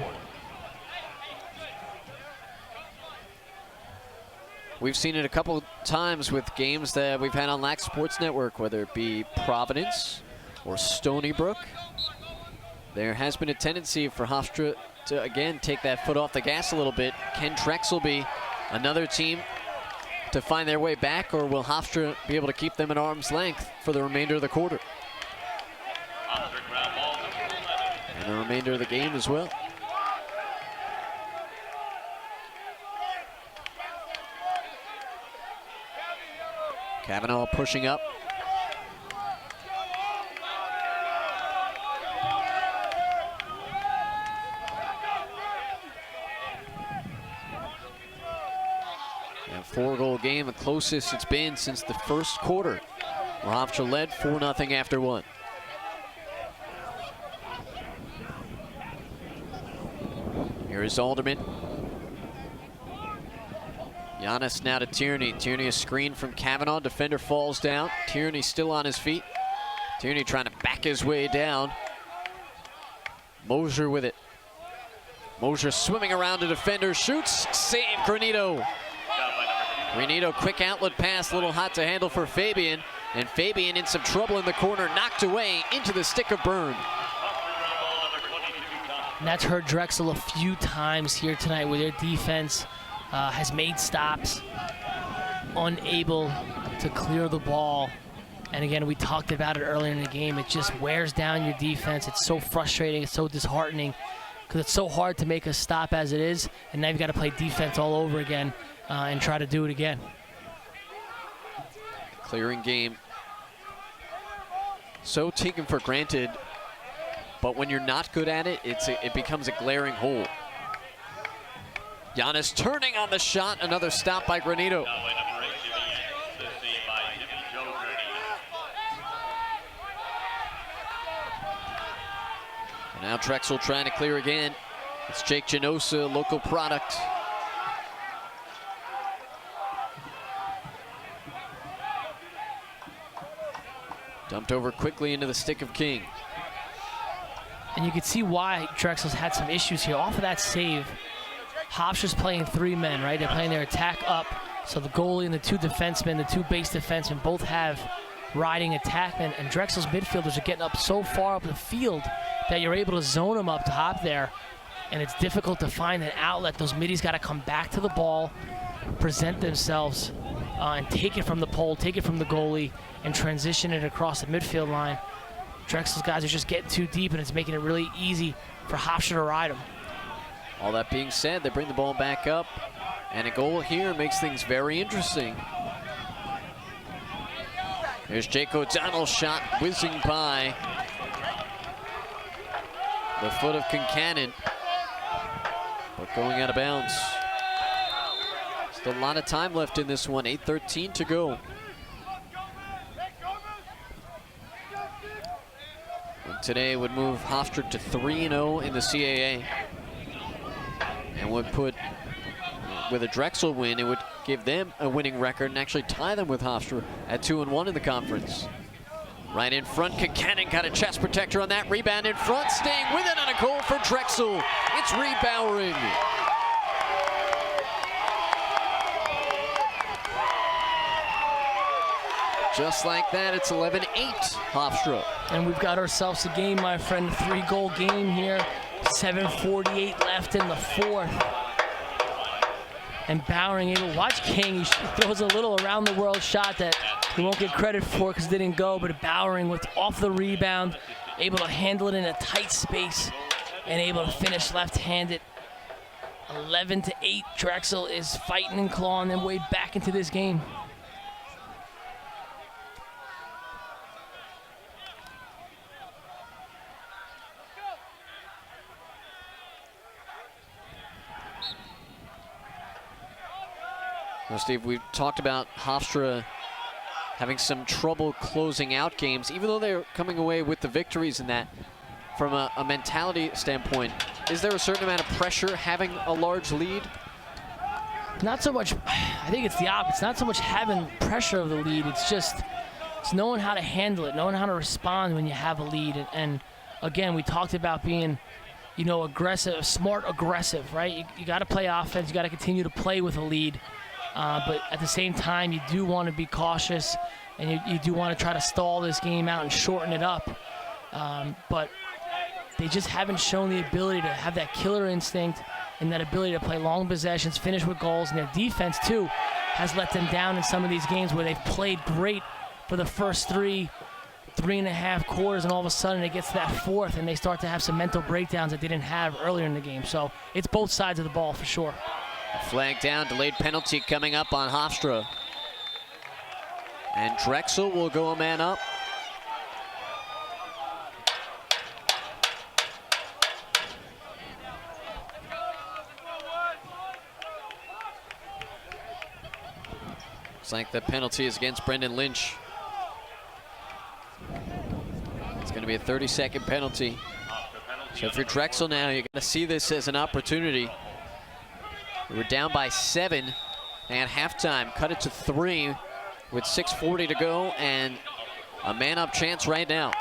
We've seen it a couple times with games that we've had on Lac Sports Network, whether it be Providence or Stony Brook. There has been a tendency for Hofstra to, again, take that foot off the gas a little bit. Can Drexel be another team to find their way back, or will Hofstra be able to keep them at arm's length for the remainder of the quarter? And the remainder of the game as well. Cavanaugh pushing up. A 4-goal game, the closest it's been since the first quarter, where Hofstra led 4-0 after 1. Here is Alderman. Giannis now to Tierney. Tierney a screen from Cavanaugh. Defender falls down. Tierney still on his feet. Tierney trying to back his way down. Moser with it. Moser swimming around the defender. Shoots. Save Granito. Granito quick outlet pass. A little hot to handle for Fabian. And Fabian in some trouble in the corner. Knocked away into the stick of Byrne. And that's hurt Drexel a few times here tonight with their defense. Has made stops, unable to clear the ball. And again, we talked about it earlier in the game. It just wears down your defense. It's so frustrating. It's so disheartening because it's so hard to make a stop as it is, and now you've got to play defense all over again and try to do it again. Clearing game. So taken for granted, but when you're not good at it, it becomes a glaring hole. Giannis turning on the shot, another stop by Granito. And now Drexel trying to clear again. It's Jake Genosa, local product. Dumped over quickly into the stick of King. And you can see why Drexel's had some issues here. Off of that save, Hofstra's playing 3 men, right? They're playing their attack up. So the goalie and the 2 defensemen, the 2 base defensemen, both have riding attackmen. And Drexel's midfielders are getting up so far up the field that you're able to zone them up top there. And it's difficult to find an outlet. Those middies got to come back to the ball, present themselves, and take it from the pole, take it from the goalie, and transition it across the midfield line. Drexel's guys are just getting too deep, and it's making it really easy for Hofstra to ride them. All that being said, they bring the ball back up, and a goal here makes things very interesting. There's Jake O'Donnell's shot whizzing by the foot of Kincannon, but going out of bounds. Still a lot of time left in this one, 8:13 to go. And today would move Hofstra to 3-0 in the CAA. And would put, with a Drexel win, it would give them a winning record and actually tie them with Hofstra at 2-1 in the conference. Right in front, Kincannon got a chest protector on that. Rebound in front, staying with it on a goal for Drexel. It's Reed Bowering. Just like that, it's 11-8 Hofstra. And we've got ourselves a game, my friend, 3-goal game here. 7:48 left in the 4th. And Bowering able to watch King. He throws a little around the world shot that he won't get credit for because it didn't go, but Bowering with off the rebound, able to handle it in a tight space and able to finish left-handed. 11-8, Drexel is fighting and clawing their way back into this game. Well, Steve, we've talked about Hofstra having some trouble closing out games, even though they're coming away with the victories in that. From a mentality standpoint, is there a certain amount of pressure having a large lead? Not so much, I think it's the opposite. It's not so much having pressure of the lead, it's just knowing how to handle it, knowing how to respond when you have a lead. And again, we talked about being, aggressive, smart aggressive, right? You got to play offense, you got to continue to play with a lead. But at the same time, you do want to be cautious, and you do want to try to stall this game out and shorten it up. But they just haven't shown the ability to have that killer instinct and that ability to play long possessions, finish with goals. And their defense, too, has let them down in some of these games where they've played great for the first 3.5 quarters, and all of a sudden it gets to that 4th, and they start to have some mental breakdowns that they didn't have earlier in the game. So it's both sides of the ball for sure. Flag down, delayed penalty coming up on Hofstra. And Drexel will go a man up. Looks like the penalty is against Brendan Lynch. It's going to be a 30-second penalty. So if you're Drexel now, you're going to see this as an opportunity. We were down by 7 at halftime, cut it to 3 with 6:40 to go, and a man-up chance right now.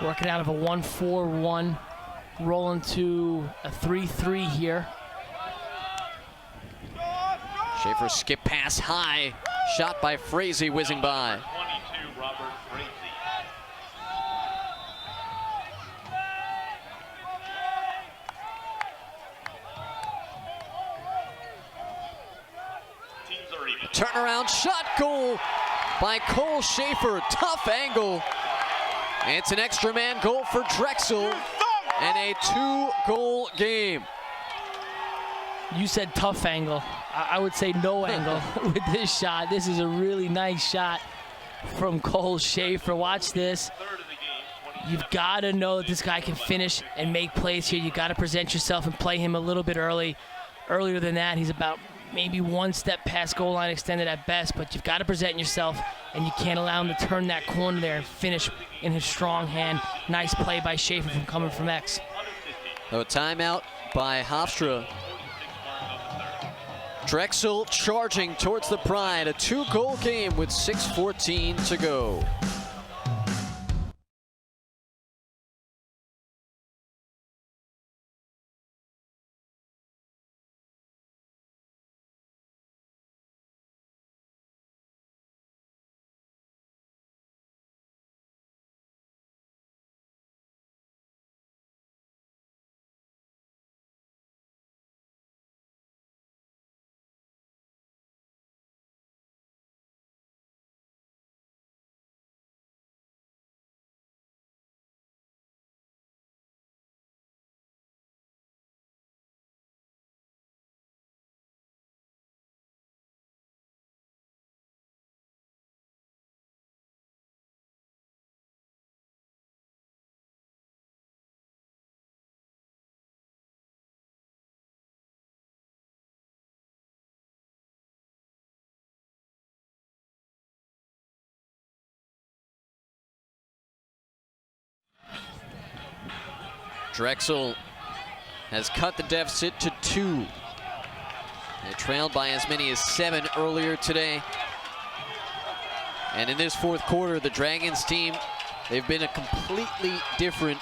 Working out of a 1-4-1, rolling to a 3-3 here. Schaefer skip pass high, shot by Frazee whizzing by. 22, Robert Frazee. Turnaround shot, goal. by Cole Schaefer. Tough angle. It's an extra man goal for Drexel and a 2-goal game. You said tough angle. I would say no angle with this shot. This is a really nice shot from Cole Schaefer. Watch this. You've got to know that this guy can finish and make plays here. You've got to present yourself and play him a little bit earlier than that. He's about maybe one step past goal line extended at best, but you've got to present yourself, and you can't allow him to turn that corner there and finish in his strong hand. Nice play by Schaefer from coming from X. So a timeout by Hofstra. Drexel charging towards the Pride. A 2-goal game with 6:14 to go. Drexel has cut the deficit to 2. They trailed by as many as 7 earlier today. And in this fourth quarter, the Dragons team, they've been a completely different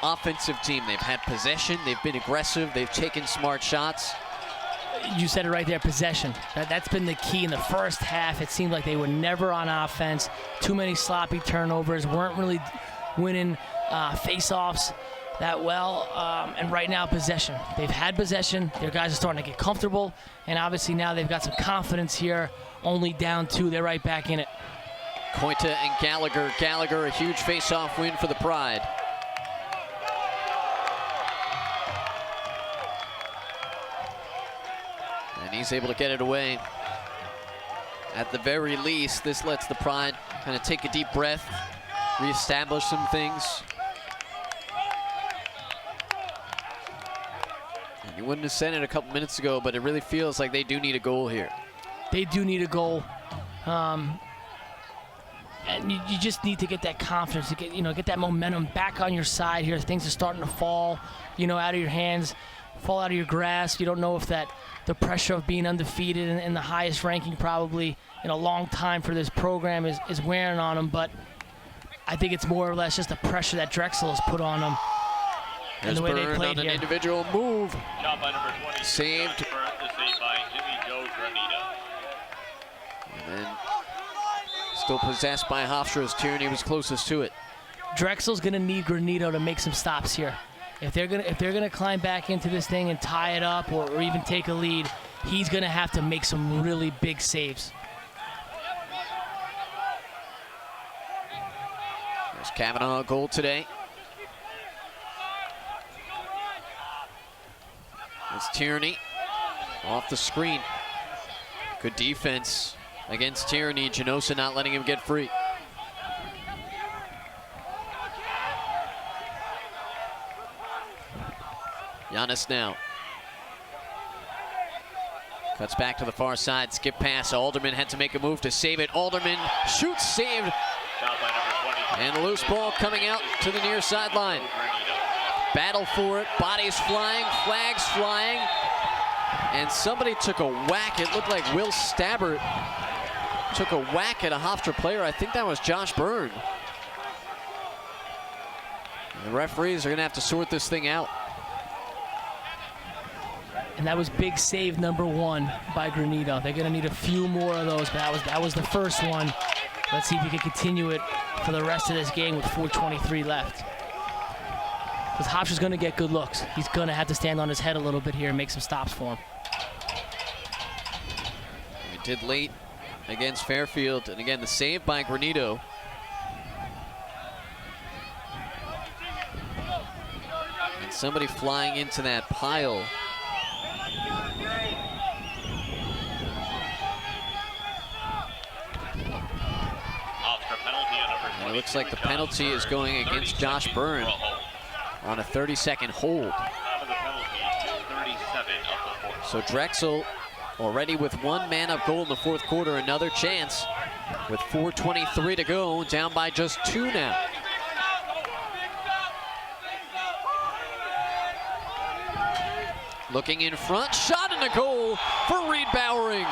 offensive team. They've had possession, they've been aggressive, they've taken smart shots. You said it right there, possession. That's been the key in the first half. It seemed like they were never on offense. Too many sloppy turnovers, weren't really winning face-offs that well, and right now possession. They've had possession, their guys are starting to get comfortable, and obviously now they've got some confidence here, only down 2, they're right back in it. Coita and Gallagher. Gallagher, a huge face-off win for the Pride. And he's able to get it away. At the very least, this lets the Pride kind of take a deep breath, reestablish some things. You wouldn't have said it a couple minutes ago, but it really feels like they do need a goal here. They do need a goal. And you just need to get that confidence, to get that momentum back on your side here. Things are starting to fall, out of your hands, fall out of your grasp. You don't know if the pressure of being undefeated and the highest ranking probably in a long time for this program is wearing on them, but I think it's more or less just the pressure that Drexel has put on them. There's and the way Byrne they played on an here. individual move. Shot by number 20. Saved. Byrne, the save by Jimmy Joe Granita. And then still possessed by Hofstra as Tierney was closest to it. Drexel's gonna need Granito to make some stops here. If they're gonna climb back into this thing and tie it up or even take a lead, he's gonna have to make some really big saves. There's Kavanaugh goal today. It's Tierney off the screen. Good defense against Tierney. Genosa not letting him get free. Giannis now. Cuts back to the far side, skip pass. Alderman had to make a move to save it. Alderman shoots, saved. Shot by number 20. And a loose ball coming out to the near sideline. Battle for it, bodies flying, flags flying. And somebody took a whack. It looked like Will Stabbert took a whack at a Hofstra player. I think that was Josh Byrne. And the referees are gonna have to sort this thing out. And that was big save number 1 by Granito. They're gonna need a few more of those, but that was the first one. Let's see if he can continue it for the rest of this game with 4:23 left. Because Hofstra's gonna get good looks. He's gonna have to stand on his head a little bit here and make some stops for him. He did late against Fairfield. And again, the save by Granito. And somebody flying into that pile. And it looks like the penalty is going against Josh Byrne on a 30-second hold. So Drexel already with one man-up goal in the fourth quarter. Another chance with 4:23 to go, down by just 2 now. Looking in front, shot in the goal for Reed Bowering.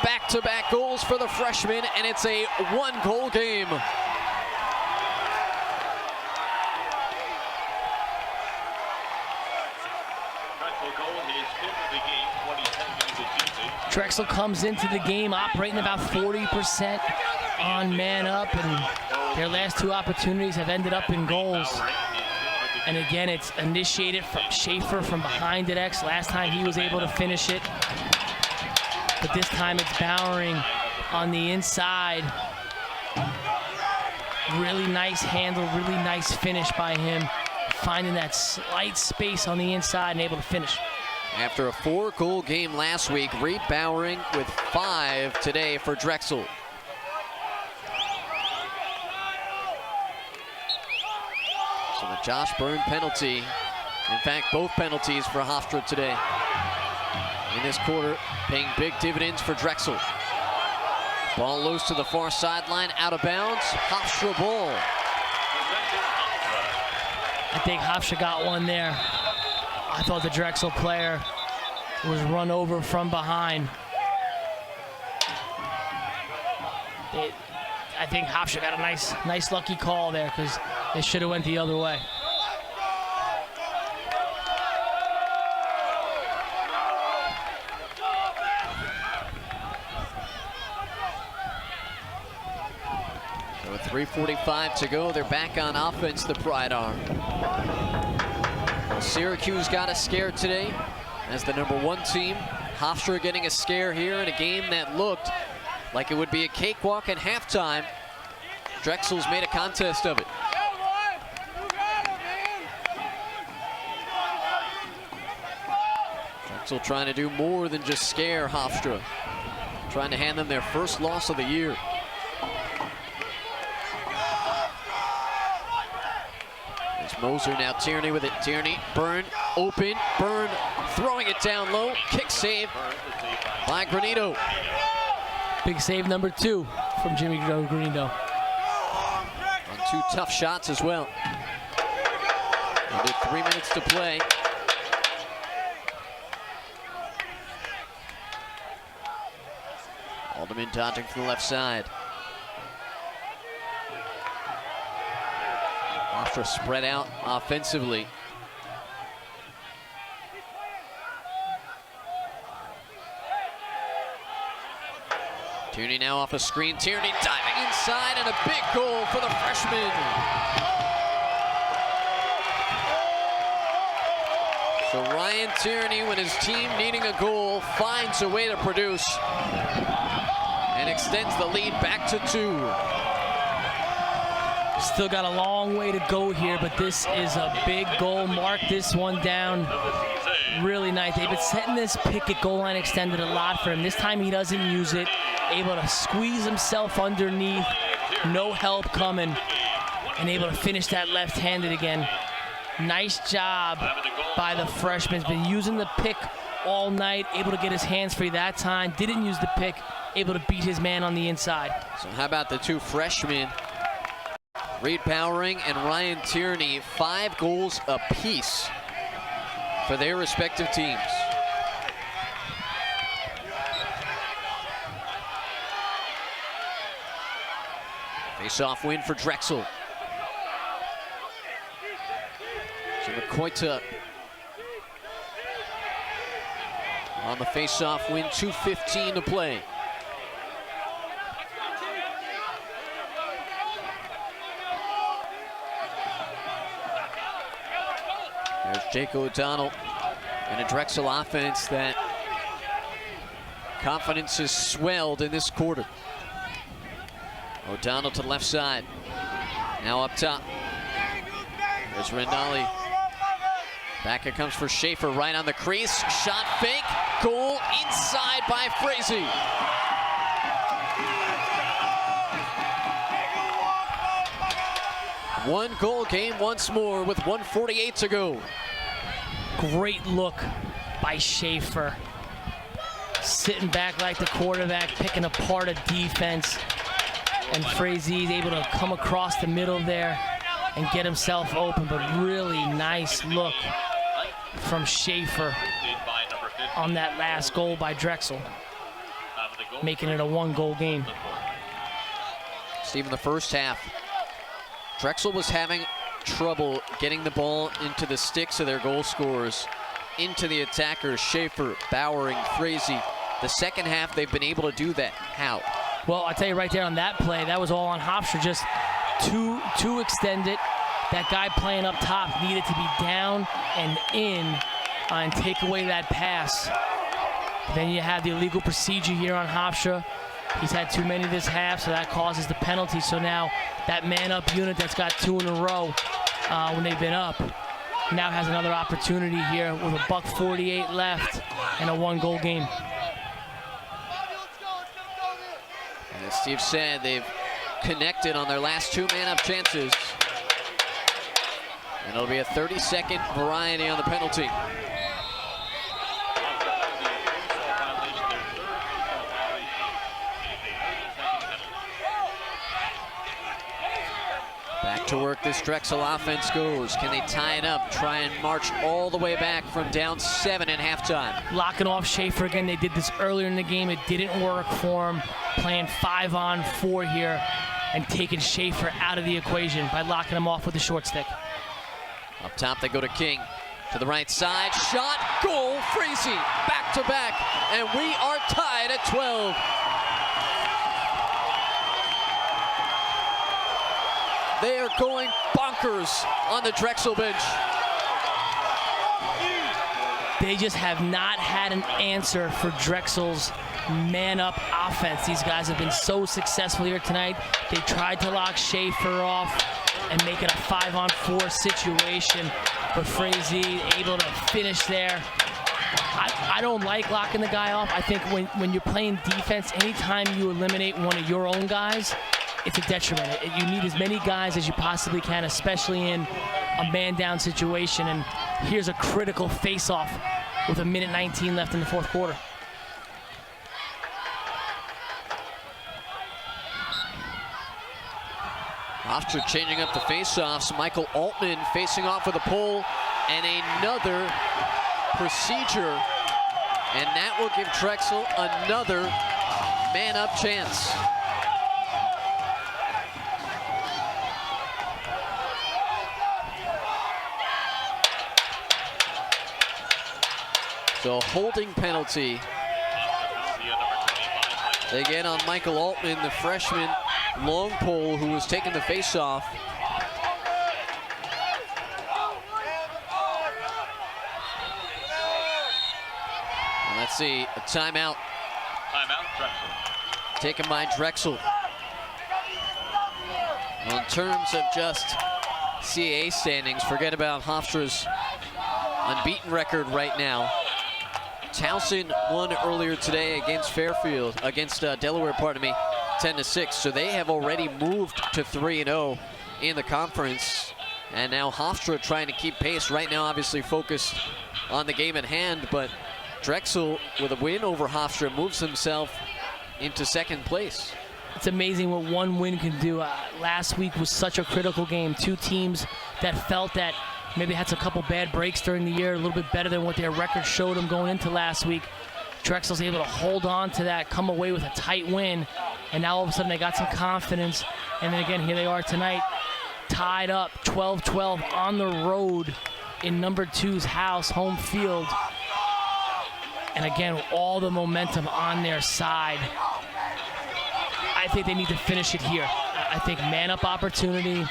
Back-to-back goals for the freshman, and it's a 1-goal game. Drexel comes into the game operating about 40% on man up, and their last 2 opportunities have ended up in goals. And again, it's initiated from Schaefer from behind at X. Last time he was able to finish it, but this time it's Bowering on the inside. Really nice handle, really nice finish by him, finding that slight space on the inside and able to finish. After a 4-goal game last week, Reed Bowering with 5 today for Drexel. So the Josh Byrne penalty, in fact, both penalties for Hofstra today in this quarter, paying big dividends for Drexel. Ball loose to the far sideline, out of bounds, Hofstra ball. I think Hofstra got one there. I thought the Drexel player was run over from behind. I think Hofstra got a nice lucky call there, because they should have went the other way. So with 3:45 to go, they're back on offense, the Pride are. Syracuse got a scare today as the #1 team. Hofstra getting a scare here in a game that looked like it would be a cakewalk at halftime. Drexel's made a contest of it. Drexel trying to do more than just scare Hofstra. Trying to hand them their first loss of the year. Moser, now Tierney with it. Tierney, Byrne, open. Byrne throwing it down low. Kick save by Granito. Big save number 2 from Jimmy Granito. On 2 tough shots as well. Under 3 minutes to play. Alderman dodging from the left side. Hofstra spread out offensively. Tierney now off a screen. Tierney diving inside, and a big goal for the freshman. So Ryan Tierney, when his team needing a goal, finds a way to produce and extends the lead back to 2. Still got a long way to go here, but this is a big goal. Mark this one down. Really nice. They've been setting this picket goal line extended a lot for him. This time he doesn't use it. Able to squeeze himself underneath. No help coming. And able to finish that left-handed again. Nice job by the freshman. He's been using the pick all night. Able to get his hands free that time. Didn't use the pick. Able to beat his man on the inside. So how about the 2 freshmen? Reed Bowering and Ryan Tierney, 5 goals apiece for their respective teams. Face-off win for Drexel. So McCoyta on the face-off win, 2:15 to play. There's Jake O'Donnell and a Drexel offense that Confidence has swelled in this quarter. O'Donnell to the left side. Now up top. There's Rendali. Back it comes for Schaefer, right on the crease. Shot fake. Goal inside by Frazee. One goal game once more with 1:48 to go. Great look by Schaefer. Sitting back like the quarterback, picking apart a defense. And Frazee is able to come across the middle there and get himself open, but really nice look from Schaefer on that last goal by Drexel, making it a 1-goal game. Steve, in the first half, Drexel was having trouble getting the ball into the sticks of their goal scorers, into the attackers, Schaefer, Bowering, Frazee. The second half, they've been able to do that. How? Well, I tell you right there on that play, that was all on Hofstra, just too extended. That guy playing up top needed to be down and in and take away that pass. Then you have the illegal procedure here on Hofstra. He's had too many this half, so that causes the penalty. So now that man-up unit that's got 2 in a row when they've been up now has another opportunity here with $1:48 left and a 1-goal game. And as Steve said, they've connected on their last 2 man-up chances. And it'll be a 30-second variety on the penalty. Back to work this Drexel offense goes. Can they tie it up? Try and march all the way back from down 7 at halftime. Locking off Schaefer again. They did this earlier in the game. It didn't work for him. Playing 5-on-4 here and taking Schaefer out of the equation by locking him off with the short stick. Up top, they go to King. To the right side, shot, goal, Frazee, back to back, and we are tied at 12. They are going bonkers on the Drexel bench. They just have not had an answer for Drexel's man-up offense. These guys have been so successful here tonight. They tried to lock Schaefer off and make it a 5-on-4 situation, but Frazee able to finish there. I don't like locking the guy off. I think when you're playing defense, anytime you eliminate one of your own guys, it's a detriment. You need as many guys as you possibly can, especially in a man-down situation. And here's a critical face-off with 1:19 left in the fourth quarter. Hofstra changing up the face-offs. Michael Altman facing off with a pole and another procedure. And that will give Drexel another man-up chance. So holding penalty. They get on Michael Altman, the freshman long pole who was taking the face-off. And let's see, a timeout. Timeout, Drexel. Taken by Drexel. Well, in terms of just CAA standings, forget about Hofstra's unbeaten record right now. Towson won earlier today against Delaware, 10-6. So they have already moved to 3-0 in the conference. And now Hofstra trying to keep pace. Right now, obviously focused on the game at hand, but Drexel, with a win over Hofstra, moves himself into second place. It's amazing what one win can do. Last week was such a critical game. 2 teams that felt that maybe had a couple bad breaks during the year, a little bit better than what their record showed them going into last week. Drexel's able to hold on to that, come away with a tight win, and now all of a sudden they got some confidence. And then again, here they are tonight, tied up 12-12 on the road in number 2's house, home field. And again, all the momentum on their side. I think they need to finish it here. I think man-up opportunity.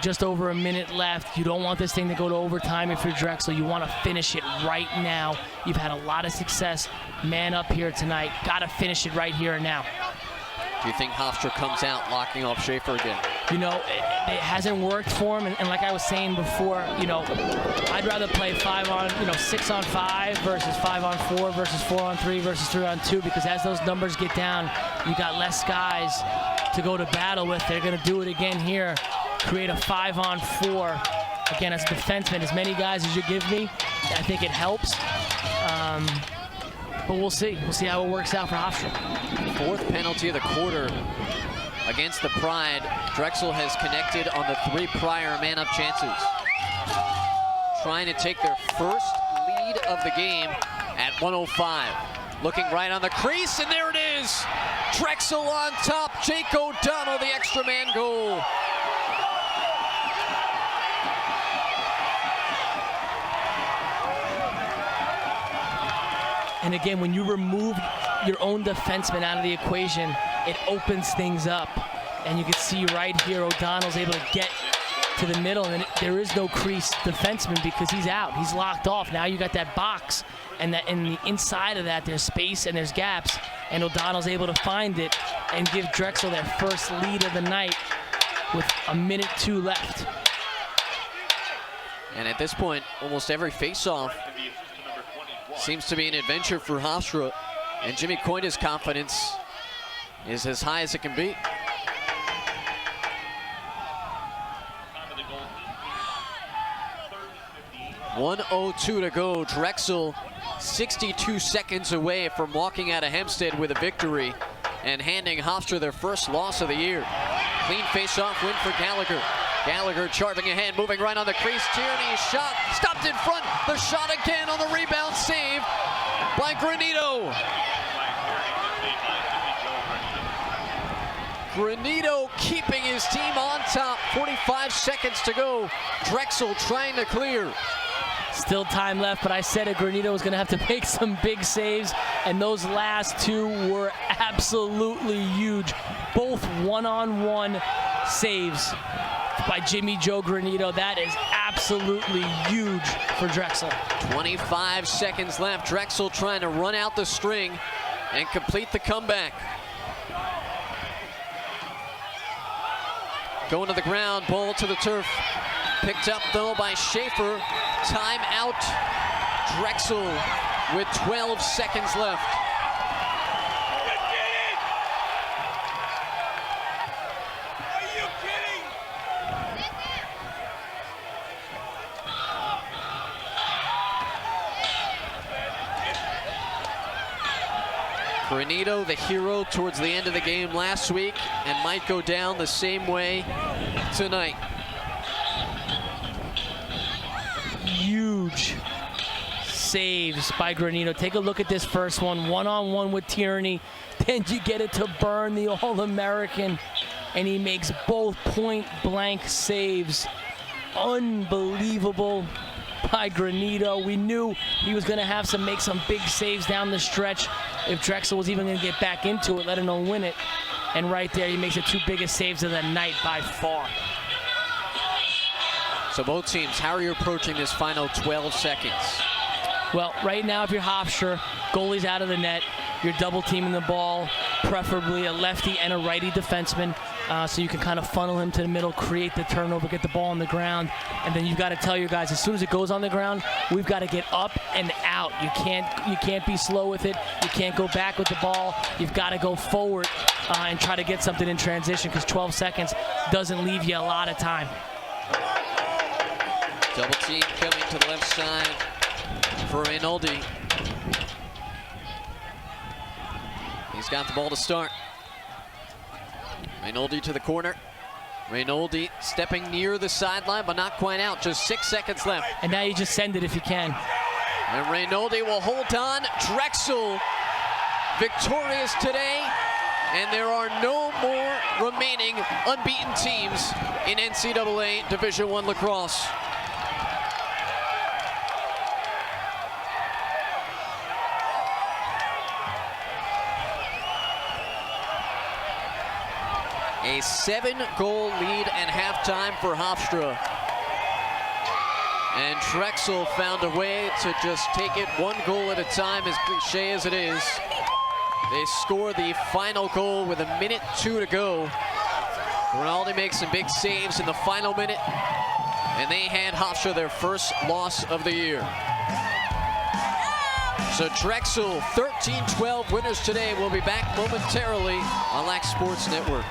just over a minute left. You don't want this thing to go to overtime if you're Drexel. You want to finish it right now. You've had a lot of success. Man up here tonight. Got to finish it right here and now. Do you think Hofstra comes out locking off Schaefer again? It hasn't worked for him, and like I was saying before, I'd rather play 6 on 5 versus 5 on 4 versus 4 on 3 versus 3 on 2, because as those numbers get down, you got less guys to go to battle with. They're going to do it again here. Create a 5 on 4. Again, as a defenseman, as many guys as you give me, I think it helps. But we'll see. We'll see how it works out for Hofstra. Fourth penalty of the quarter against the Pride. Drexel has connected on the 3 prior man-up chances. Trying to take their first lead of the game at 1:05. Looking right on the crease, and there it is! Drexel on top. Jake O'Donnell, the extra man goal. And again, when you remove your own defenseman out of the equation, it opens things up. And you can see right here, O'Donnell's able to get to the middle, and there is no crease defenseman because he's out. He's locked off. Now you got that box, and that in the inside of that, there's space and there's gaps, and O'Donnell's able to find it and give Drexel their first lead of the night with 1:02 left. And at this point, almost every faceoff seems to be an adventure for Hofstra, and Jimmy Coyne's confidence is as high as it can be. .102 to go. Drexel 62 seconds away from walking out of Hempstead with a victory and handing Hofstra their first loss of the year. Clean face-off win for Gallagher. Gallagher charging ahead, moving right on the crease. Tierney shot, stopped in front. The shot again on the rebound, save by Granito. Granito keeping his team on top. 45 seconds to go. Drexel trying to clear. Still time left, but I said it, Granito was going to have to make some big saves, and those last 2 were absolutely huge. Both one-on-one saves by Jimmy Joe Granito. That is absolutely huge for Drexel. 25 seconds left. Drexel trying to run out the string and complete the comeback. Going to the ground, ball to the turf. Picked up though by Schaefer. Timeout. Drexel with 12 seconds left. Granito, the hero towards the end of the game last week, and might go down the same way tonight. Huge saves by Granito. Take a look at this first one. One-on-one with Tierney. Then you get it to Byrne, the All-American, and he makes both point-blank saves. Unbelievable by Granito. We knew he was going to make some big saves down the stretch if Drexel was even going to get back into it, let alone win it. And right there, he makes the 2 biggest saves of the night by far. So both teams, how are you approaching this final 12 seconds? Well, right now, if you're Hofstra, goalie's out of the net, you're double teaming the ball, preferably a lefty and a righty defenseman, so you can kind of funnel him to the middle, create the turnover, get the ball on the ground, and then you've got to tell your guys, as soon as it goes on the ground, we've got to get up and out. You can't be slow with it. You can't go back with the ball. You've got to go forward and try to get something in transition, because 12 seconds doesn't leave you a lot of time. Double team coming to the left side for Reynoldi. He's got the ball to start. Reynoldi to the corner. Reynoldi stepping near the sideline, but not quite out. Just 6 seconds left. And now you just send it if you can. And Reynoldi will hold on. Drexel victorious today. And there are no more remaining unbeaten teams in NCAA Division I lacrosse. A A 7-goal lead at halftime for Hofstra. And Drexel found a way to just take it 1 goal at a time, as cliche as it is. They score the final goal with 1:02 to go. Ronaldo makes some big saves in the final minute, and they hand Hofstra their first loss of the year. So Drexel 13-12 winners today. We'll be back momentarily on Lac Sports Network.